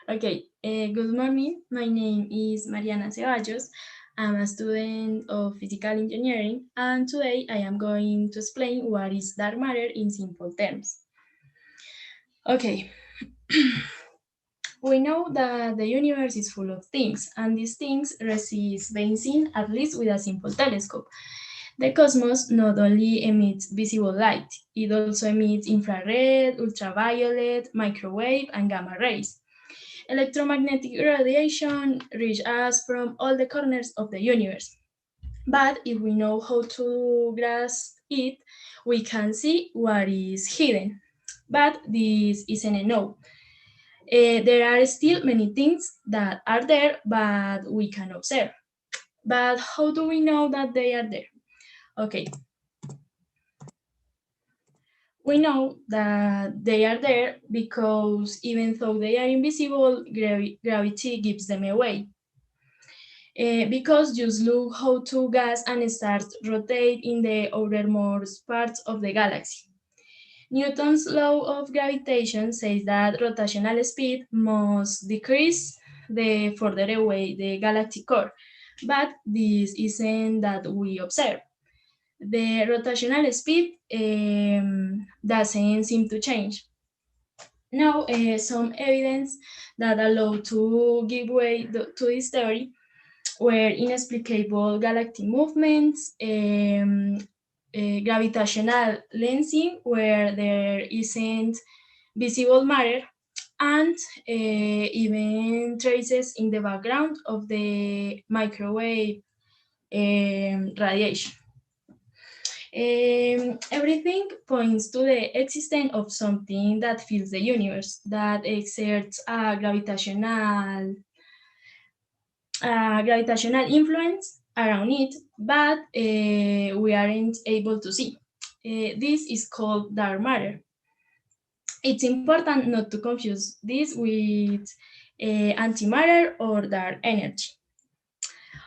Okay, good morning. My name is Mariana Ceballos. I'm a student of physical engineering, and today I am going to explain what is dark matter in simple terms. Okay. We know that the universe is full of things, and these things resist being seen, at least with a simple telescope. The cosmos not only emits visible light, it also emits infrared, ultraviolet, microwave, and gamma rays. Electromagnetic radiation reaches us from all the corners of the universe. But if we know how to grasp it, we can see what is hidden. But this isn't enough. There are still many things that are there, but we can observe. But how do we know that they are there? Okay. We know that they are there because even though they are invisible, gravity gives them away. Because just look how two gas and stars rotate in the outermost parts of the galaxy. Newton's law of gravitation says that rotational speed must decrease the further away the galactic core, but this isn't that we observe. The rotational speed doesn't seem to change. Now, some evidence that allow to give way to this theory were inexplicable galactic movements, gravitational lensing where there isn't visible matter, and even traces in the background of the microwave radiation. Everything points to the existence of something that fills the universe, that exerts a gravitational influence around it, but we aren't able to see. This is called dark matter. It's important not to confuse this with antimatter or dark energy.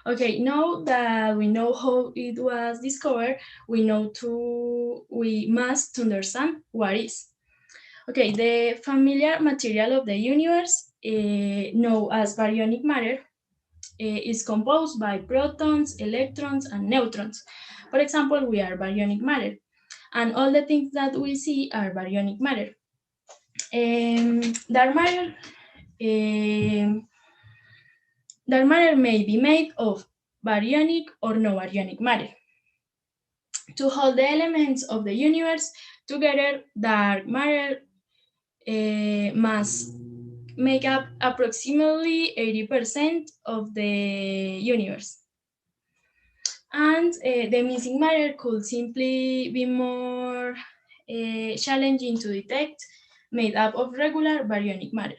Okay, now that we know how it was discovered, we must understand what is. Okay, the familiar material of the universe, known as baryonic matter, is composed by protons, electrons, and neutrons. For example, we are baryonic matter, and all the things that we see are baryonic matter. Dark matter Dark matter may be made of baryonic or no baryonic matter. To hold the elements of the universe together, dark matter must make up approximately 80% of the universe. And the missing matter could simply be more challenging to detect, made up of regular baryonic matter.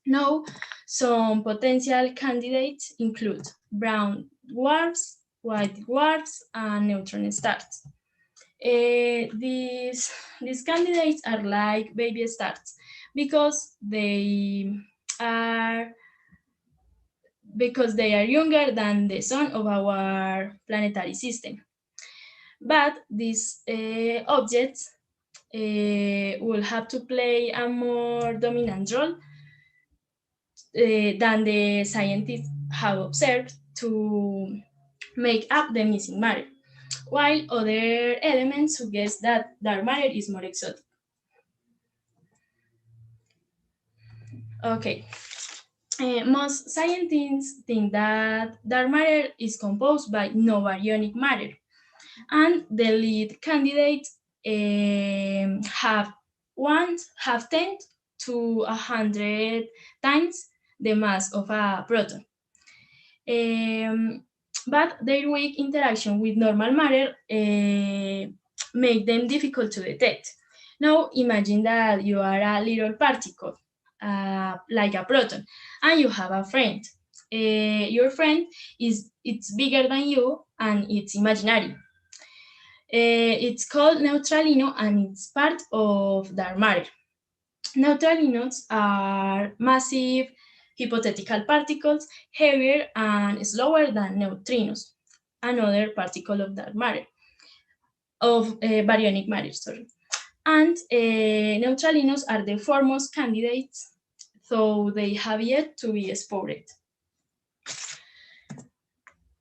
Now, some potential candidates include brown dwarfs, white dwarfs, and neutron stars. These candidates are like baby stars because they are younger than the sun of our planetary system. But these objects will have to play a more dominant role than the scientists have observed to make up the missing matter, while other elements suggest that dark matter is more exotic. Okay. Most scientists think that dark matter is composed by no baryonic matter, and the lead candidates have 10 to 100 times the mass of a proton. But their weak interaction with normal matter make them difficult to detect. Now imagine that you are a little particle, like a proton, and you have a friend. Your friend it's bigger than you and it's imaginary. It's called neutralino and it's part of dark matter. Neutralinos are massive hypothetical particles, heavier and slower than neutrinos, another particle of dark matter, of baryonic matter, sorry. And neutralinos are the foremost candidates, though they have yet to be explored.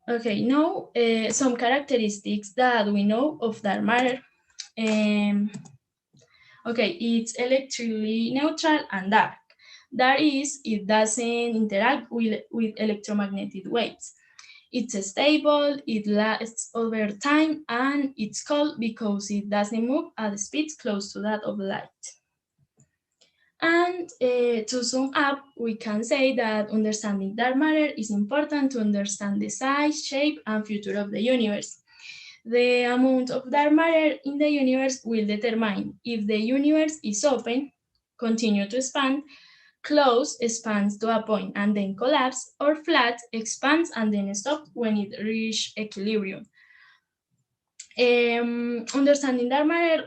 Okay, now some characteristics that we know of dark matter. Okay, it's electrically neutral and dark. That is, it doesn't interact with electromagnetic waves. It's stable, it lasts over time, and it's cold because it doesn't move at speeds close to that of light. And to sum up, we can say that understanding dark matter is important to understand the size, shape, and future of the universe. The amount of dark matter in the universe will determine if the universe is open, continue to expand, close, expands to a point and then collapse, or flat, expands and then stops when it reaches equilibrium. Understanding dark matter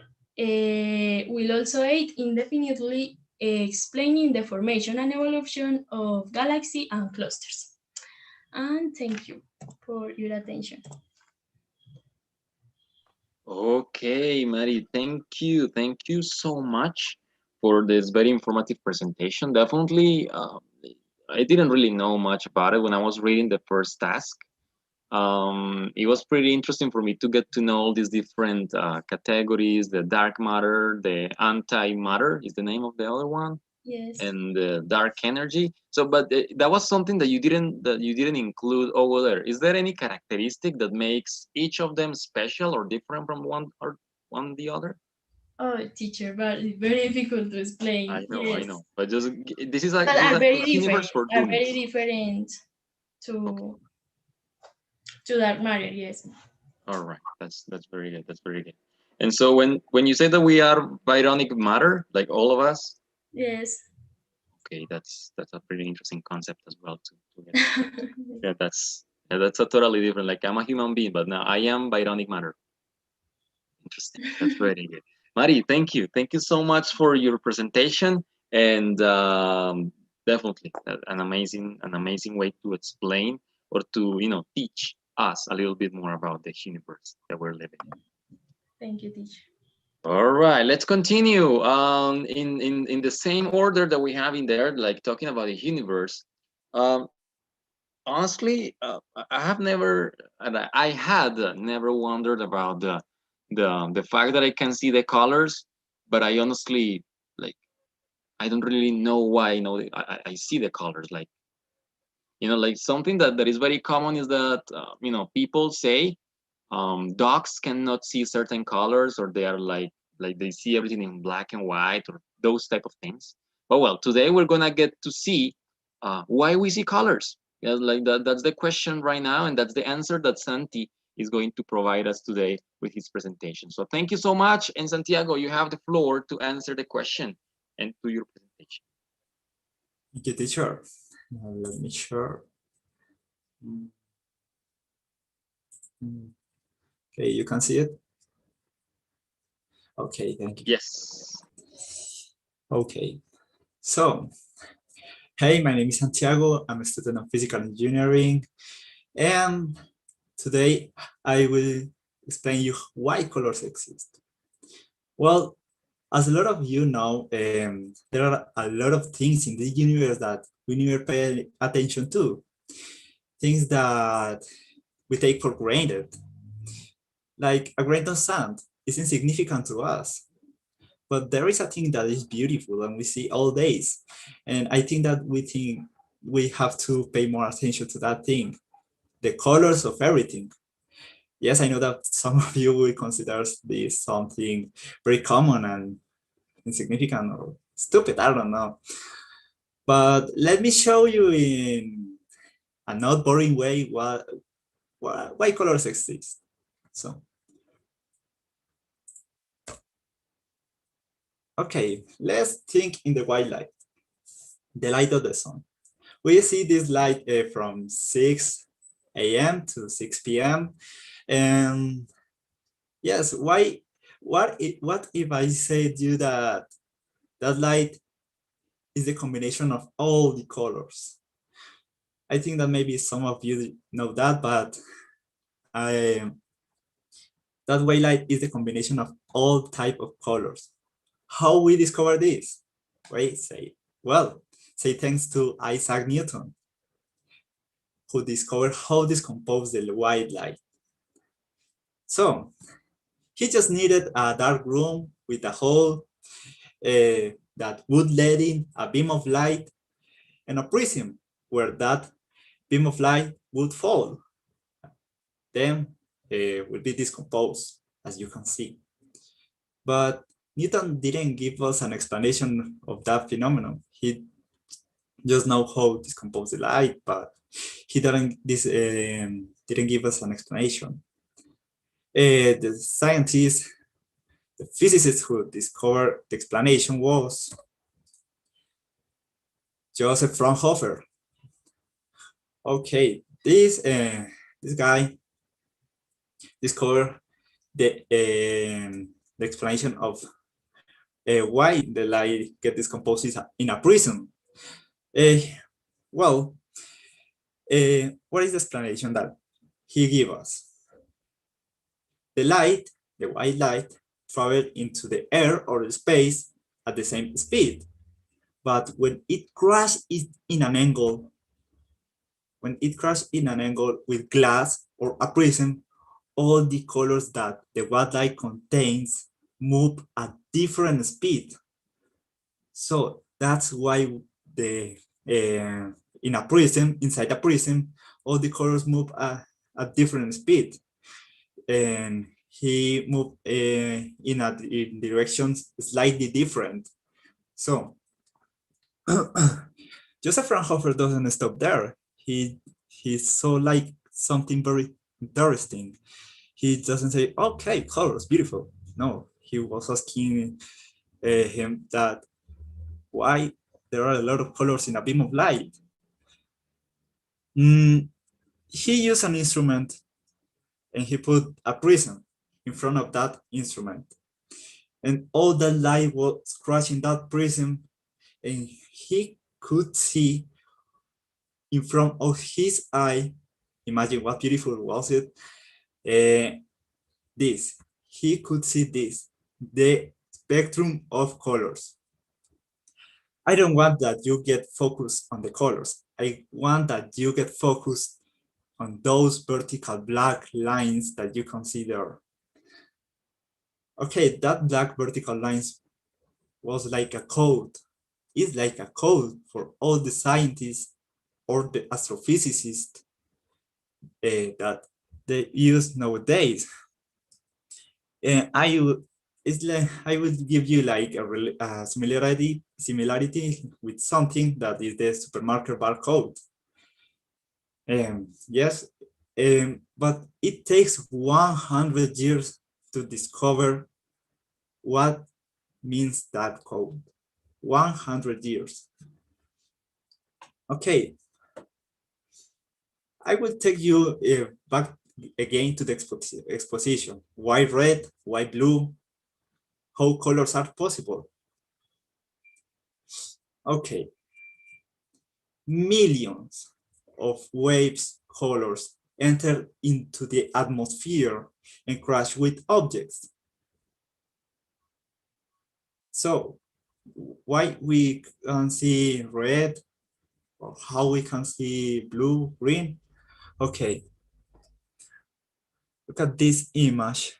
will also aid indefinitely explaining the formation and evolution of galaxies and clusters. And thank you for your attention. Okay, Mary, thank you. Thank you so much for this very informative presentation. Definitely, I didn't really know much about it when I was reading the first task. It was pretty interesting for me to get to know all these different categories, the dark matter, the antimatter is the name of the other one, Yes. and the dark energy. So, but that was something that you didn't include over there. Is there any characteristic that makes each of them special or different from one the other? Oh, teacher, but it's very difficult to explain. I know, Yes. I know. But just this is But like are very universe for different. Are dummies. very different to dark matter. Yes. All right, that's very good. That's very good. And so when you say that we are Byronic matter, like all of us, Yes. okay, that's a pretty interesting concept as well to get. Yeah, that's a totally different. Like I'm a human being, but now I am Byronic matter. Interesting. That's very good. Mari, thank you so much for your presentation, and definitely an amazing way to explain or to teach us a little bit more about the universe that we're living in. Thank you, teacher. All right, let's continue. In the same order that we have in there, like talking about the universe. Um, honestly, I have never, and I had never wondered about the fact that I can see the colors, but I honestly like I don't really know why. I see the colors. Like like something that is very common is that people say dogs cannot see certain colors, or they are like they see everything in black and white, or those type of things. But well, today we're gonna get to see why we see colors. Yeah, like that's the question right now, and that's the answer that Santi is going to provide us today with his presentation. So thank you so much, and Santiago, you have the floor to answer the question and to your presentation. Thank you, teacher. Now let me share. Okay, you can see it? Okay, thank you. Yes. Okay, so, hey, my name is Santiago. I'm a student of physical engineering, and today I will explain you why colors exist. Well, as a lot of you know, there are a lot of things in this universe that we never pay attention to. Things that we take for granted. Like a grain of sand is insignificant to us, but there is a thing that is beautiful and we see all days. And I think that we have to pay more attention to that thing, the colors of everything. Yes, I know that some of you will consider this something very common and insignificant or stupid, I don't know. But let me show you in a not boring way why colors exist. So, okay, let's think in the white light, the light of the sun. We see this light from 6 a.m. to 6 p.m. And yes, what if I said you that that light is the combination of all the colors? I think that maybe some of you know that, but that white light is the combination of all type of colors. How we discover this? Right? Say thanks to Isaac Newton, who discovered how decompose the white light. So he just needed a dark room with a hole that would let in a beam of light and a prism where that beam of light would fall. Then will be decomposed, as you can see. But Newton didn't give us an explanation of that phenomenon. He just know how to decompose the light, but he didn't give us an explanation. The scientist, the physicist who discovered the explanation was Joseph Fraunhofer. Okay, this guy discovered the explanation of why the light get decomposed in a prism. What is the explanation that he gave us? The light, the white light, travel into the air or the space at the same speed. But when it crashes in an angle, with glass or a prism, all the colors that the white light contains move at different speed. So that's why in a prism, inside a prism, all the colors move at different speed. And he moved in directions slightly different. So Joseph Fraunhofer doesn't stop there. He saw like something very interesting. He doesn't say, okay, colors, beautiful. No, he was asking him that why there are a lot of colors in a beam of light. He used an instrument and he put a prism in front of that instrument. And all the light was crashing that prism, and he could see in front of his eye, imagine what beautiful was it, this. He could see this, the spectrum of colors. I don't want that you get focused on the colors. I want that you get focused on those vertical black lines that you consider. Okay, that black vertical lines was like a code. It's like a code for all the scientists or the astrophysicists that they use nowadays. And I will give you like a similarity with something that is the supermarket barcode. Yes, but it takes 100 years to discover what means that code. 100 years. Okay, I will take you back again to the exposition. Why red, why blue, how colors are possible. Okay, millions of waves colors enter into the atmosphere and crash with objects. So why we can see red or how we can see blue, green? Okay, look at this image.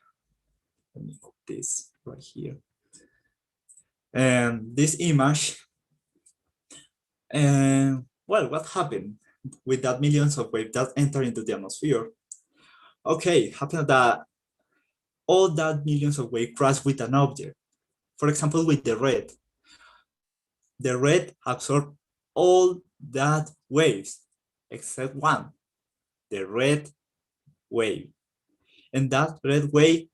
Let me put this right here. And this image, and well, what happened with that millions of waves that enter into the atmosphere? Okay, happened that all that millions of waves crash with an object. For example, with the red. The red absorbed all that waves except one, the red wave. And that red wave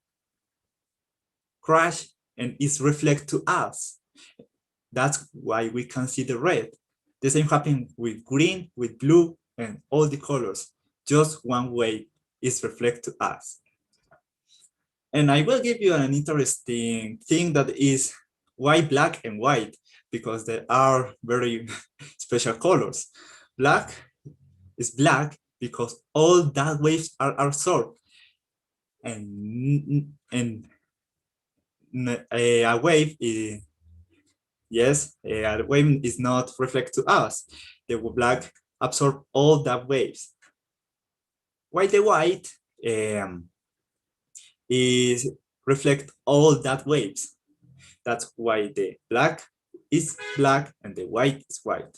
crash and is reflected to us. That's why we can see the red. The same happened with green, with blue, and all the colors. Just one wave is reflected to us. And I will give you an interesting thing that is why black and white, because they are very special colors. Black is black because all that waves are absorbed. And a wave is, yes, a wave is not reflected to us. The black absorb all that waves. Why the white is reflect all that waves. That's why the black is black and the white is white.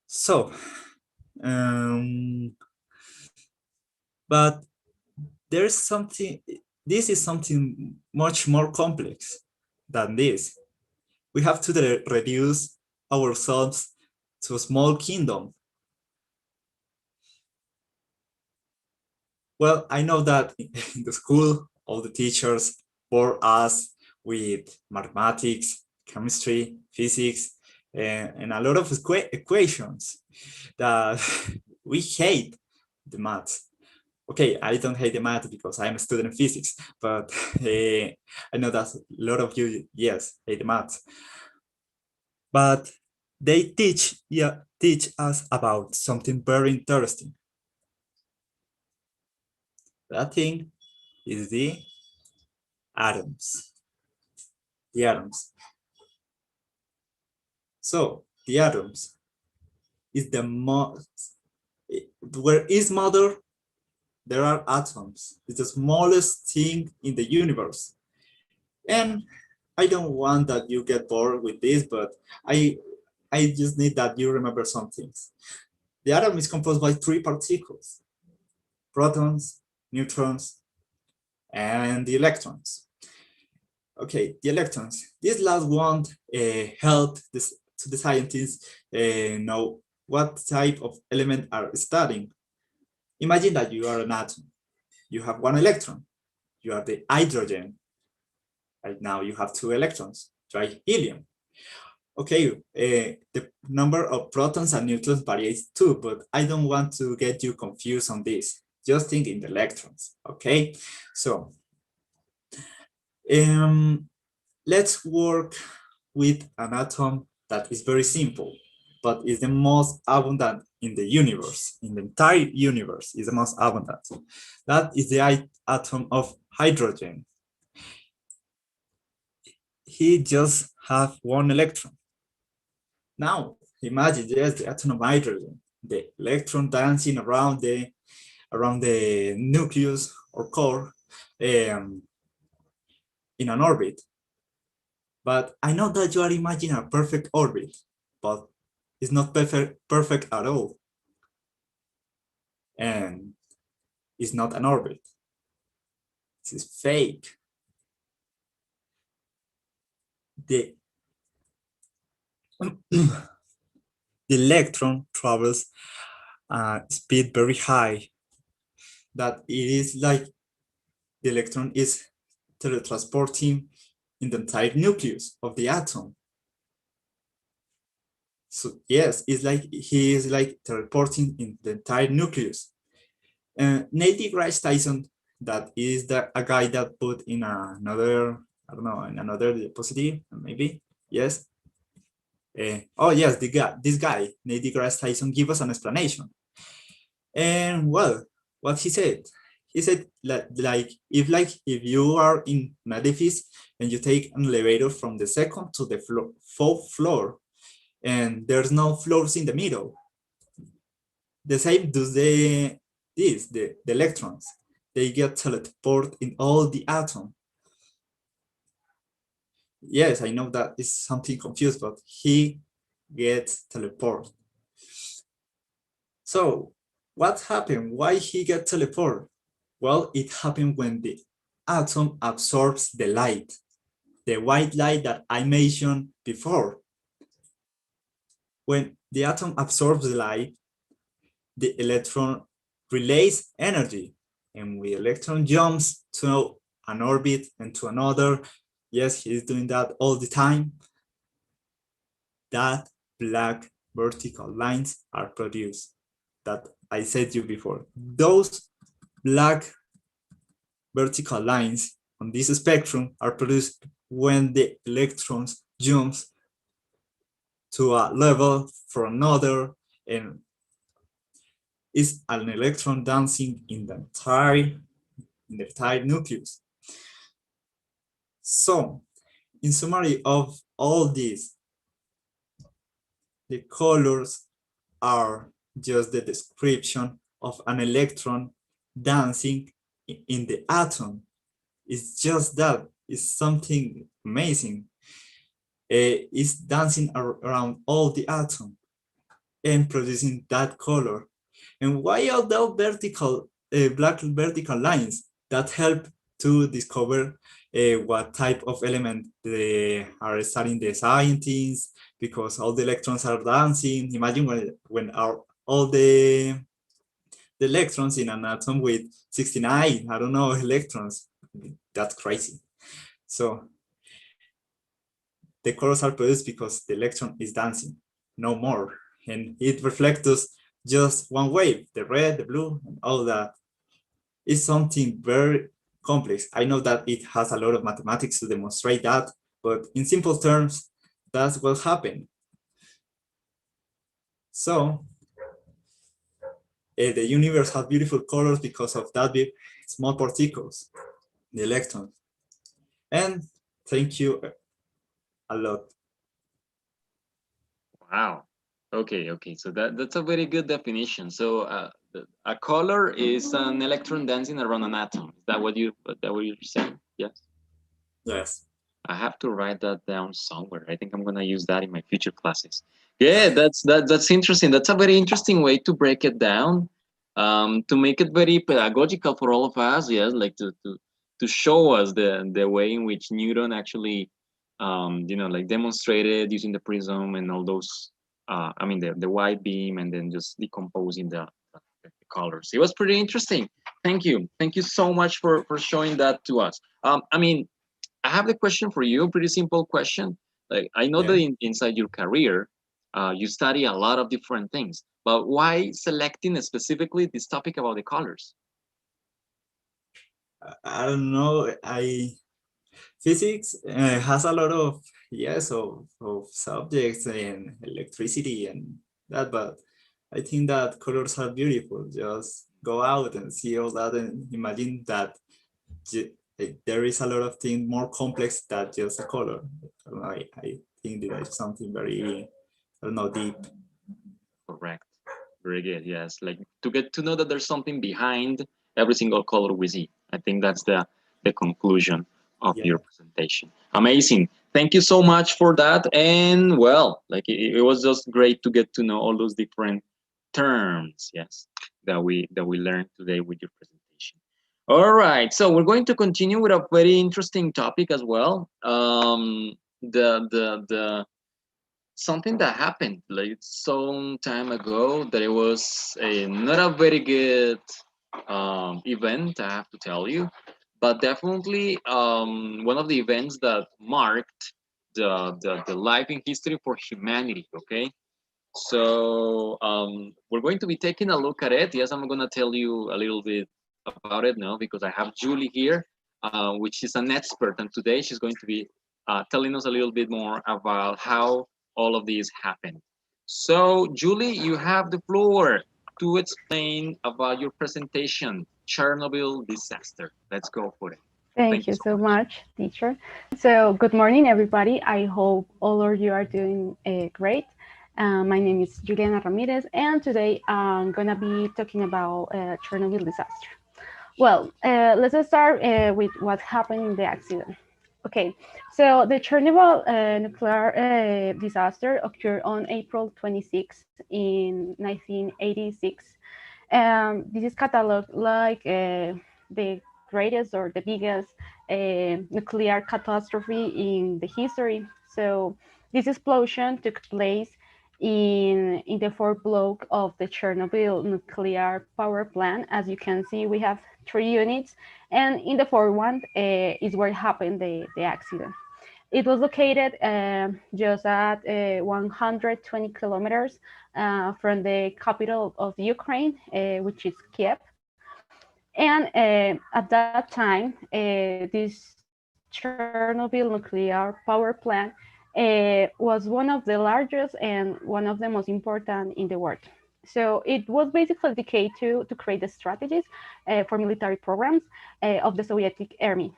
So, but there's something, this is something much more complex than this. We have to reduce ourselves to a small kingdom. Well, I know that in the school, all the teachers bore us with mathematics, chemistry, physics, and a lot of equations that we hate the maths. Okay, I don't hate the math because I'm a student of physics, but I know that a lot of you, yes, hate the math. But they teach us about something very interesting. That thing is the atoms. The atoms. So the atoms is the most, where is matter, there are atoms. It's the smallest thing in the universe. And I don't want that you get bored with this, but I just need that you remember some things. The atom is composed by three particles: protons, neutrons, and the electrons. Okay, the electrons. This last one helped to the scientists know what type of element are studying. Imagine that you are an atom. You have one electron. You are the hydrogen. Right now you have two electrons. Try helium. Okay, the number of protons and neutrons varies too, but I don't want to get you confused on this. Just think in the electrons, okay? So, let's work with an atom that is very simple, but is the most abundant in the universe, in the entire universe, is the most abundant. That is the atom of hydrogen. He just have one electron. Now, imagine just the atom of hydrogen, the electron dancing around the nucleus or core in an orbit. But I know that you are imagining a perfect orbit, but it's not perfect at all. And it's not an orbit. This is fake. The electron travels at speed very high, that it is like the electron is teletransporting in the entire nucleus of the atom. So yes, it's like he is like teleporting in the entire nucleus. Neil deGrasse Tyson, that is a guy that put in another, I don't know, in another diapositive, maybe, yes. Oh yes, this guy, Neil deGrasse Tyson, give us an explanation. And well, what he said like if you are in an edifice and you take an elevator from the second to the fourth floor, and there's no floors in the middle, the same does the electrons. they get teleported in all the atom. Yes, I know that is something confused, but he gets teleported. So what happened? Why he get teleported? Well, it happened when the atom absorbs the light, the white light that I mentioned before. When the atom absorbs the light, the electron relays energy, and when the electron jumps to an orbit and to another, yes, he's doing that all the time, that black vertical lines are produced that I said you before. Those black vertical lines on this spectrum are produced when the electrons jumps to a level for another, and is an electron dancing in the entire nucleus. So, in summary of all this, the colors are just the description of an electron dancing in the atom. It's just that. It's something amazing. It's dancing around all the atom and producing that color. And why are those vertical, black vertical lines that help to discover what type of element they are studying the scientists, because all the electrons are dancing. Imagine when all the electrons in an atom with 69, I don't know, electrons. That's crazy. So the colors are produced because the electron is dancing, no more. And it reflects just one wave, the red, the blue, and all that. It's something very complex. I know that it has a lot of mathematics to demonstrate that, but in simple terms, that's what happened. So the universe has beautiful colors because of that big small particles, the electrons. And thank you a lot. Wow. Okay, okay. So that's a very good definition. So a color is an electron dancing around an atom. Is that what you're saying? Yes. Yes. I have to write that down somewhere. I think I'm gonna use that in my future classes. Yeah, that's interesting. That's a very interesting way to break it down, to make it very pedagogical for all of us. Yes, like to show us the way in which Newton actually, like demonstrated using the prism and all those. I mean the white beam and then just decomposing the colors. It was pretty interesting. Thank you so much for showing that to us. I mean, I have the question for you, pretty simple question. Like I know that Yeah. inside your career, you study a lot of different things, but why selecting specifically this topic about the colors? I don't know. Physics has a lot of, yes, of subjects and electricity and that, but I think that colors are beautiful. Just go out and see all that and imagine that there is a lot of things more complex than just a color. I think that is something very, I don't know, deep. Correct. Very good. Yes, like to get to know that there's something behind every single color we see. I think that's the conclusion of Yeah. your presentation. Amazing. Thank you so much for that. And well, like it was just great to get to know all those different terms, yes, that we learned today with your presentation. All right, so we're going to continue with a very interesting topic as well. The something that happened like some time ago that it was not a very good event, I have to tell you, but definitely one of the events that marked the life in history for humanity. Okay, so we're going to be taking a look at it. Yes, I'm going to tell you a little bit about it now because I have Julie here, which is an expert, and today she's going to be telling us a little bit more about how all of these happened. So, Julie, you have the floor to explain about your presentation, Chernobyl disaster. Let's go for it. Thank you so much, teacher. So good morning, everybody. I hope all of you are doing great. My name is Juliana Ramirez, and today I'm going to be talking about Chernobyl disaster. Well, let's start with what happened in the accident. Okay, so the Chernobyl nuclear disaster occurred on April 26 in 1986. This is cataloged like the greatest or the biggest nuclear catastrophe in the history. So this explosion took place in the fourth block of the Chernobyl nuclear power plant. As you can see, we have 3 units, and in the fourth one is where happened the accident. It was located just at 120 kilometers from the capital of Ukraine, which is Kiev. And at that time, this Chernobyl nuclear power plant was one of the largest and one of the most important in the world. So it was basically dedicated to create the strategies for military programs of the Soviet army.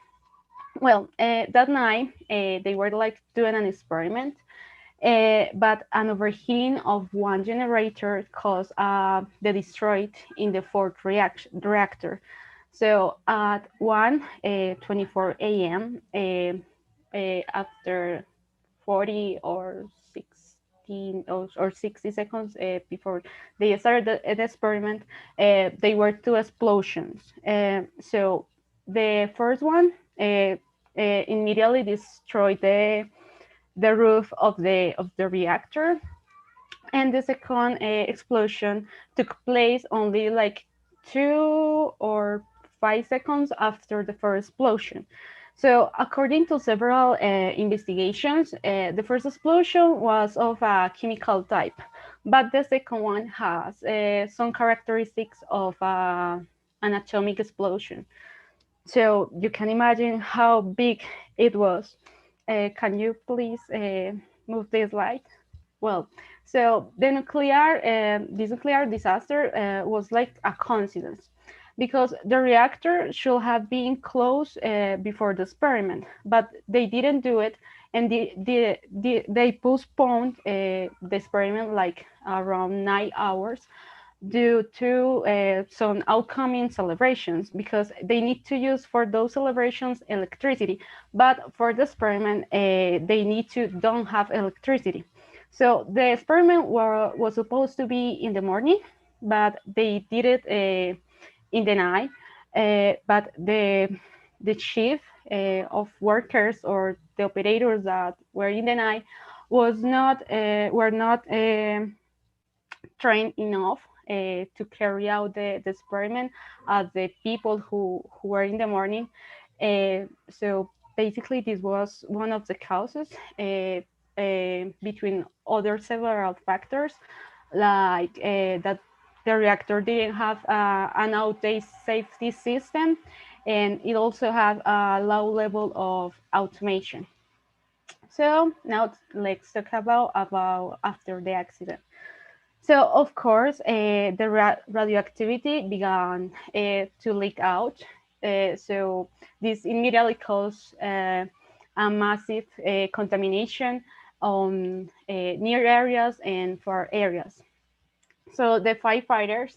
Well, that night they were like doing an experiment, but an overheating of one generator caused the destroyed in the fourth reactor. So at 1:24 a.m., after 40 or 16 or 60 seconds before they started the experiment, there were two explosions. So the first one immediately destroyed the roof of the reactor, and the second explosion took place only like 2 or 5 seconds after the first explosion. So according to several investigations, the first explosion was of a chemical type, but the second one has some characteristics of an atomic explosion. So you can imagine how big it was. Can you please move this slide? Well, so this nuclear disaster was like a coincidence, because the reactor should have been closed before the experiment, but they didn't do it, and they postponed the experiment like around 9 hours due to some upcoming celebrations, because they need to use for those celebrations electricity, but for the experiment they need to don't have electricity. So the experiment was supposed to be in the morning, but they did it in the night. But the chief of workers, or the operators that were in the night, was not were not trained enough to carry out the experiment as the people who were in the morning. So basically, this was one of the causes between other several factors, like that the reactor didn't have an outdated safety system, and it also had a low level of automation. So now let's talk about after the accident. So of course, the radioactivity began to leak out. So this immediately caused a massive contamination on near areas and far areas. So the firefighters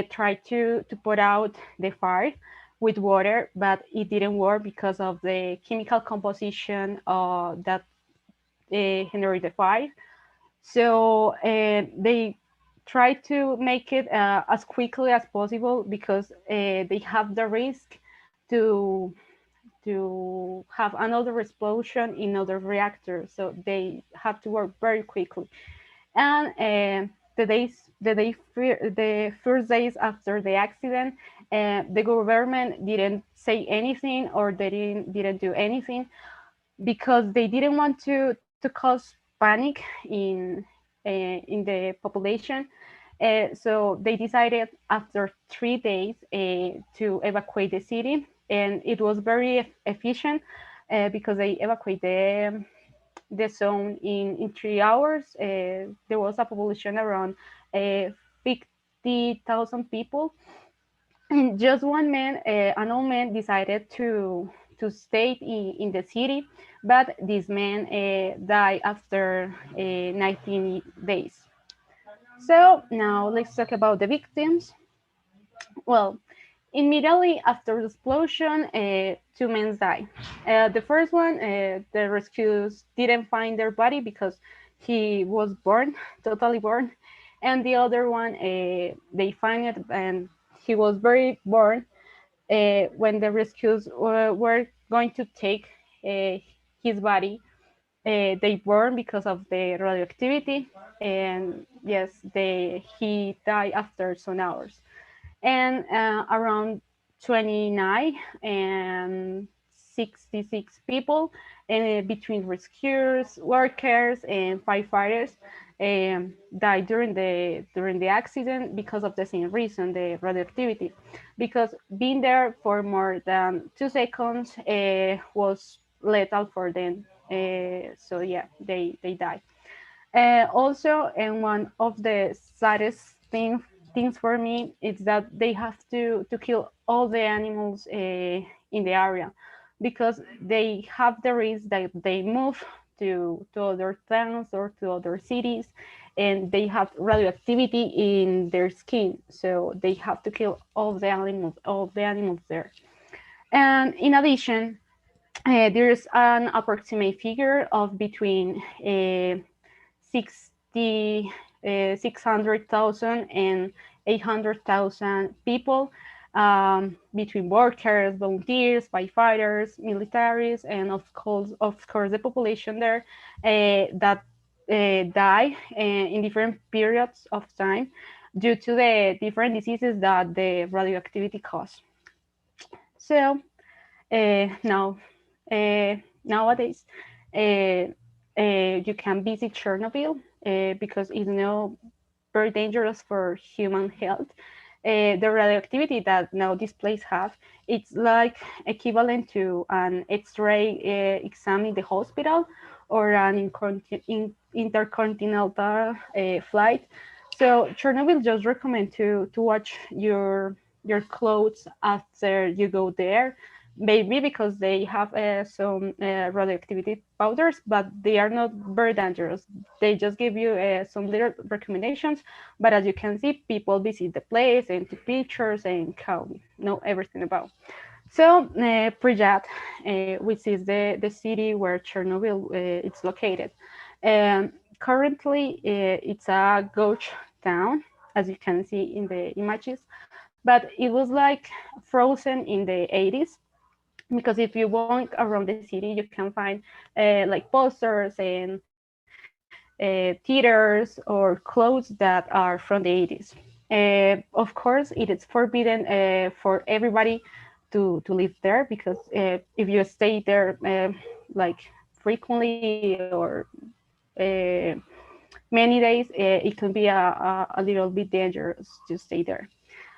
tried to put out the fire with water, but it didn't work because of the chemical composition that generated the fire. So they try to make it as quickly as possible, because they have the risk to have another explosion in other reactors. So they have to work very quickly. And the first days after the accident, the government didn't say anything, or they didn't do anything, because they didn't want to cause panic in the population. So they decided after 3 days to evacuate the city, and it was very efficient because they evacuated the zone in 3 hours. There was a population around 50,000 people, and just one man, an old man, decided to stay in the city, but this man died after 19 days. So now let's talk about the victims. Well, Immediately after the explosion, two men died. The first one, the rescuers didn't find their body because he was born, totally born, and the other one, they find it and he was very born. When the rescuers were going to take his body, they burned because of the radioactivity, and yes, he died after some hours. And around 29 and 66 people between rescuers, workers, and firefighters died during the accident because of the same reason, the radioactivity. Because being there for more than 2 seconds was lethal for them. So yeah, they died. Also, and one of the saddest things for me is that they have to kill all the animals in the area because they have the risk that they move to other towns or to other cities, and they have radioactivity in their skin, so they have to kill all the animals there. And in addition, there's an approximate figure of between 60, 600,000 and 800,000 people between workers, volunteers, firefighters, militaries, and of course, the population there that die in different periods of time due to the different diseases that the radioactivity cause. So now, nowadays, uh, you can visit Chernobyl because it's not very dangerous for human health. The radioactivity that now this place have, it's like equivalent to an X-ray exam in the hospital or an intercontinental flight. So Chernobyl just recommend to watch your clothes after you go there, maybe because they have some radioactivity powders, but they are not very dangerous. They just give you some little recommendations, but as you can see, people visit the place and take pictures and can know everything about. So Pripyat, which is the city where Chernobyl is located, currently it's a ghost town, as you can see in the images, but it was like frozen in the 80s, because if you walk around the city, you can find like posters and theaters or clothes that are from the 80s. Of course, it is forbidden for everybody to live there, because if you stay there like frequently or uh, many days, it can be a little bit dangerous to stay there.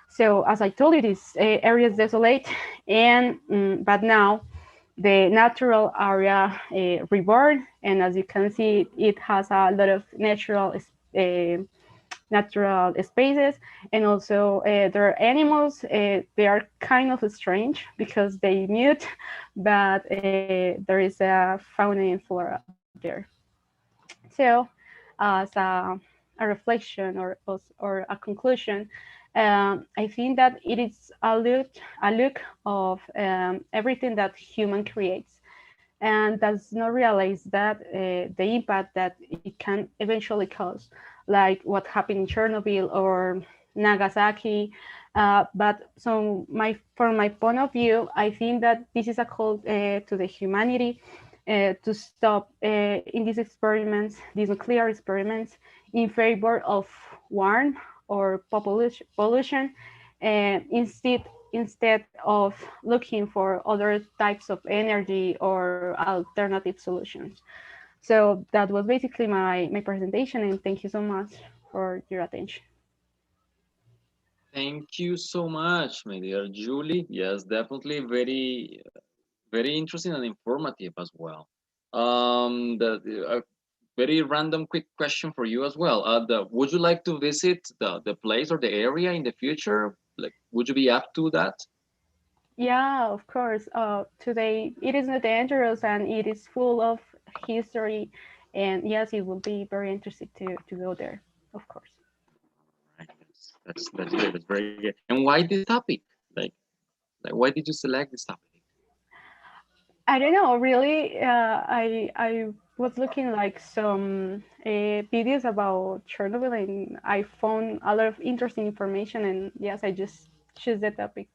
So as I told you, this area is desolate, and but now the natural area reborn, and as you can see, it has a lot of natural spaces, and also there are animals. They are kind of strange because they mute, but there is a fauna and flora there. So as a reflection or a conclusion, I think that it is a look of everything that human creates, and does not realize that the impact that it can eventually cause, like what happened in Chernobyl or Nagasaki. But from my point of view, I think that this is a call to the humanity to stop in these experiments, these nuclear experiments, in favor of war or pollution, instead of looking for other types of energy or alternative solutions. So that was basically my presentation, and thank you so much for your attention. Thank you so much, my dear Julie. Yes, definitely very interesting and informative as well. A very random, quick question for you as well. Would you like to visit the place or the area in the future? Like, would you be up to that? Yeah, of course. Today it is not dangerous and it is full of history, and yes, it will be very interesting to go there, of course. Right, that's good. That's very good. And why this topic? Like, Like, why did you select this topic? I don't know, really. I was looking like some videos about Chernobyl, and I found a lot of interesting information. And yes, I just choose the topic.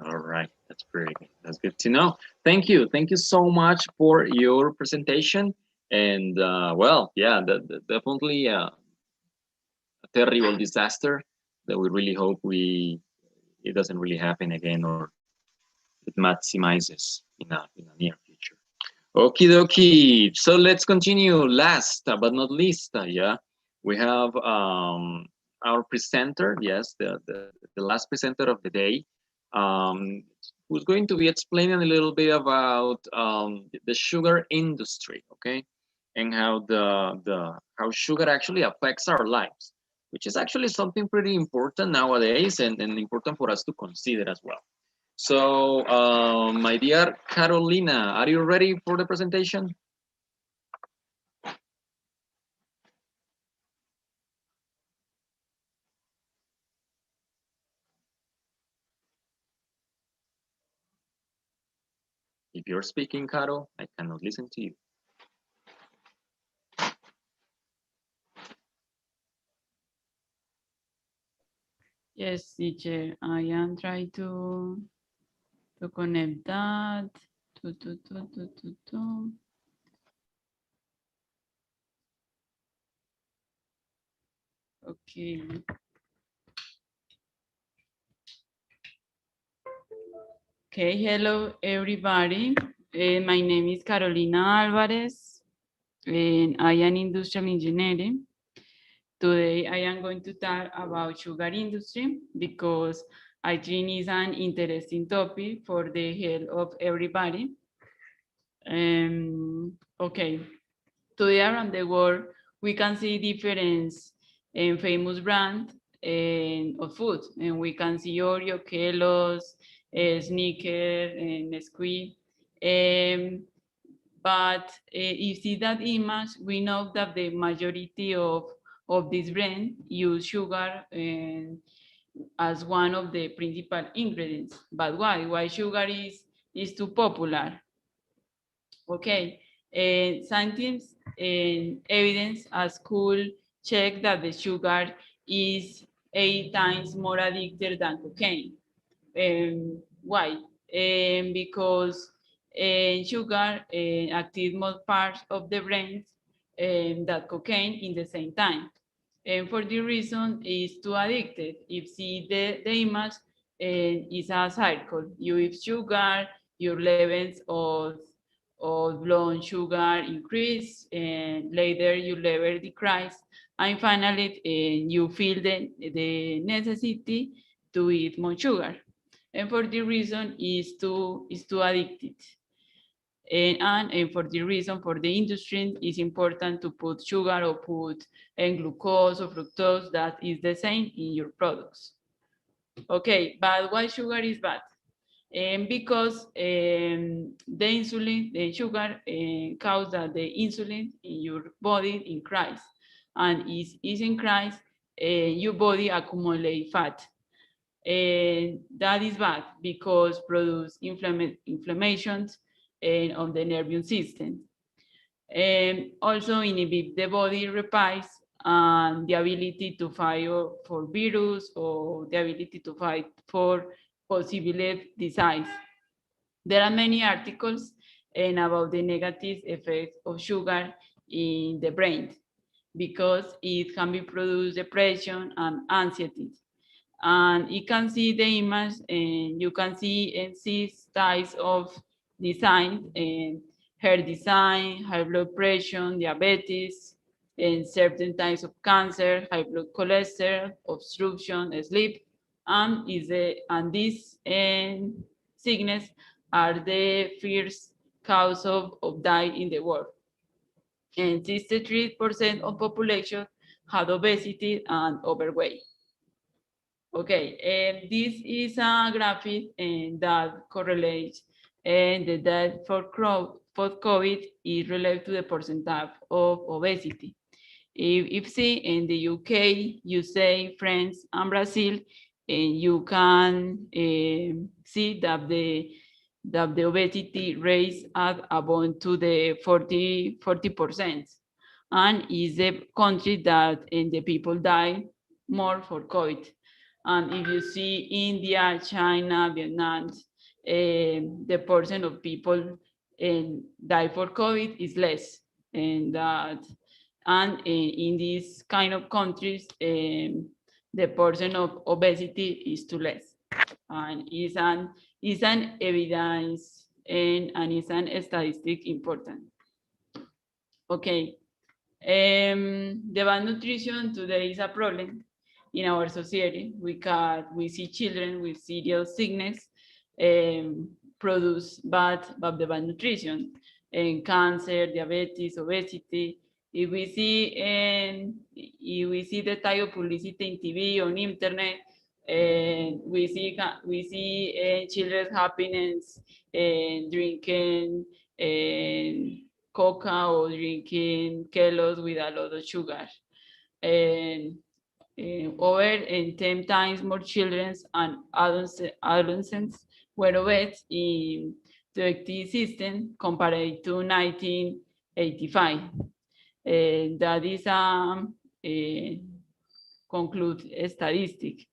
All right, that's pretty good. That's good to know. Thank you. Thank you so much for your presentation. And well, yeah, definitely a terrible disaster that we really hope it doesn't really happen again, or it maximizes in a near future. Okie dokie. So let's continue. Last but not least, yeah, we have our presenter. Yes, the last presenter of the day, um, who's going to be explaining a little bit about the sugar industry, okay, and how how sugar actually affects our lives, which is actually something pretty important nowadays, and important for us to consider as well. So, my dear Carolina, are you ready for the presentation? If you're speaking, Carol, I cannot listen to you. Yes, teacher. I am trying to connect that. To. Okay. Okay. Hello, everybody. My name is Carolina Alvarez, and I am industrial engineering. Today, I am going to talk about sugar industry because I think it's an interesting topic for the health of everybody. Okay, today around the world, we can see different and famous brands of food, and we can see Oreo, Kellogg's, Snickers, and Nesquik. But if you see that image, we know that the majority of this brand use sugar as one of the principal ingredients. But why? Why sugar is too popular? Okay, scientists and evidence has could check that the sugar is 8 times more addictive than cocaine. Why? Because sugar activates more parts of the brain that cocaine in the same time. And for the reason is too addicted. If see the image, is a cycle. You eat sugar, your levels of blood sugar increase, and later your level decrease, and finally you feel the necessity to eat more sugar. And for the reason is too addicted. And for the reason for the industry, it's important to put sugar or put glucose or fructose that is the same in your products. Okay, but why sugar is bad? Because the insulin, the sugar cause that the insulin in your body increase, and is increase, your body accumulate fat. That is bad because produce inflammations on the nervous system. Also inhibit the body repairs and the ability to fight for virus or the ability to fight for possible disease. There are many articles about the negative effects of sugar in the brain because it can be produce depression and anxiety. And you can see the image, and you can see and see types of design and hair design, high blood pressure, diabetes, and certain types of cancer, high blood cholesterol, obstruction, sleep, and this sickness are the first cause of die in the world. And 63% of population had obesity and overweight. Okay, and this is a graphic that correlates and the death for COVID is related to the percentage of obesity. If see in the UK, USA, France, and Brazil, and you can see that the obesity rates at about to the 40%, and is the country that and the people die more for COVID. And if you see India, China, Vietnam, the percent of people die for COVID is less, and in these kind of countries, the percent of obesity is too less, and is an evidence and is an statistic important. Okay, the bad nutrition today is a problem in our society. We see children with serious sickness produce the bad nutrition, and cancer, diabetes, obesity. If we see the type of publicity in TV, on internet, we see children's happiness and drinking coca or drinking Kellogg's with a lot of sugar. And over 10 times more children and adolescents were obese in the active system compared to 1985. That is a conclude statistic.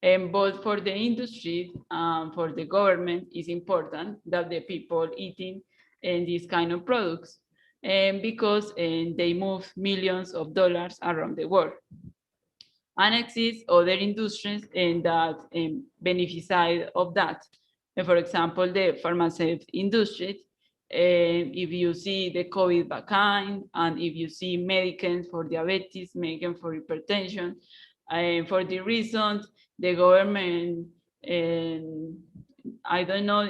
And both for the industry and for the government, it's important that the people eating these kind of products, and because they move millions of dollars around the world. And exist other industries that benefit of that. For example, the pharmaceutical industry. If you see the COVID vaccine, and if you see medicines for diabetes, medicine for hypertension, for the reasons the government, I don't know,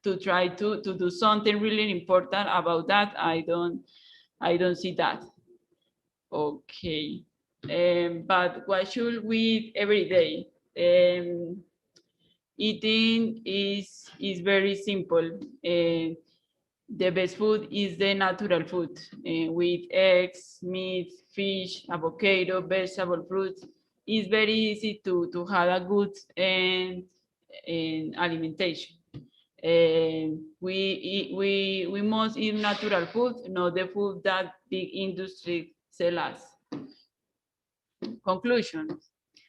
to try to do something really important about that, I don't see that. Okay. But what should we eat every day? Eating is very simple. The best food is the natural food, with eggs, meat, fish, avocado, vegetable, fruits. It's very easy to have a good alimentation. We must eat natural food, not the food that big industry sell us. Conclusion: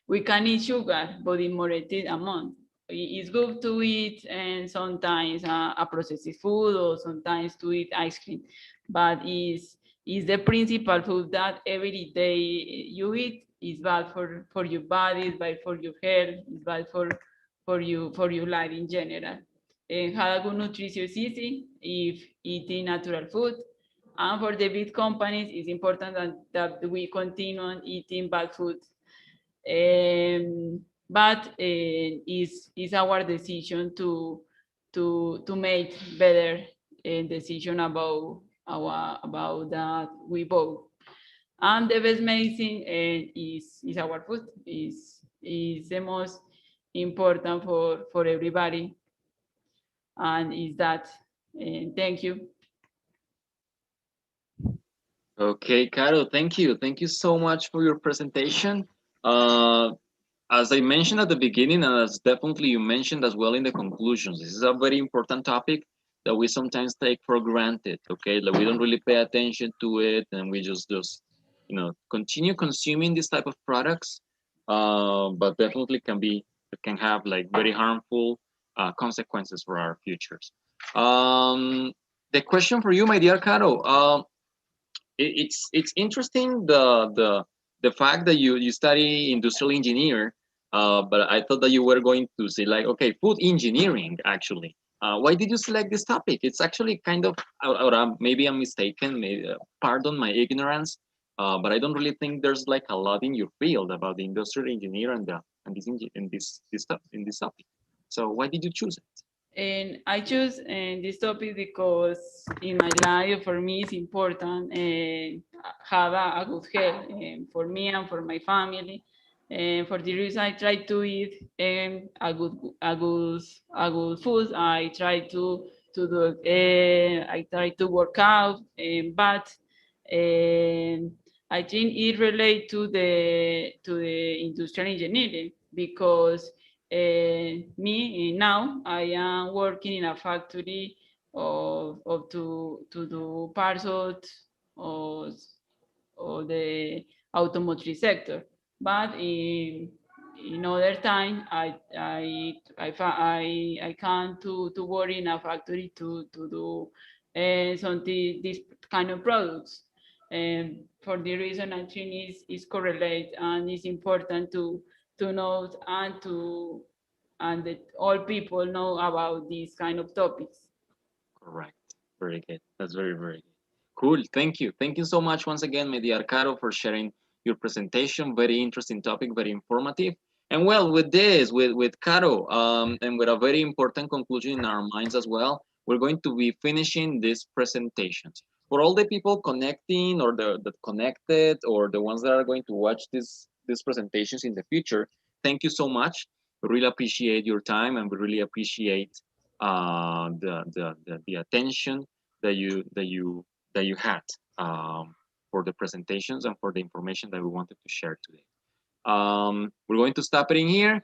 we can eat sugar, but in moderated amount. It's good to eat and sometimes a processed food, or sometimes to eat ice cream, but is the principal food that every day you eat is bad for your body, it's bad for your health, it's bad for your life in general. And have a good nutrition is easy if eating natural food. And for the big companies, it's important that we continue on eating bad food. But it's our decision to make better decision about that we both. And the best medicine is our food. Is the most important for everybody. And is that. Thank you. Okay, Caro, thank you. Thank you so much for your presentation. As I mentioned at the beginning, and as definitely you mentioned as well in the conclusions, this is a very important topic that we sometimes take for granted, okay? Like we don't really pay attention to it, and we just continue consuming this type of products, but definitely can have like very harmful consequences for our futures. The question for you, my dear Caro, it's interesting the fact that you study industrial engineer, but I thought that you were going to say like, okay, food engineering actually. Why did you select this topic? It's actually kind of, or maybe I'm mistaken, maybe, pardon my ignorance, but I don't really think there's like a lot in your field about the industrial engineer and this topic. So why did you choose it? And I choose this topic because in my life, for me, it's important have a good health for me and for my family. And for the reason I try to eat a good food. I try to do I try to work out, but I think it relates to the industrial engineering, because me now I am working in a factory to do parcels of, of the automotive sector. But in other time, I can to work in a factory to do something this kind of products. And for the reason I think is correlate and it's important to know and that all people know about these kind of topics. Correct. Very good. That's very, very good. Cool. Thank you. Thank you so much once again, Media Caro, for sharing your presentation. Very interesting topic, very informative. And well, with this, with Caro, and with a very important conclusion in our minds as well, we're going to be finishing these presentations. For all the people connecting or the connected or the ones that are going to watch these presentations in the future, thank you so much. We really appreciate your time and we really appreciate the attention that you had for the presentations and for the information that we wanted to share today. We're going to stop it in here.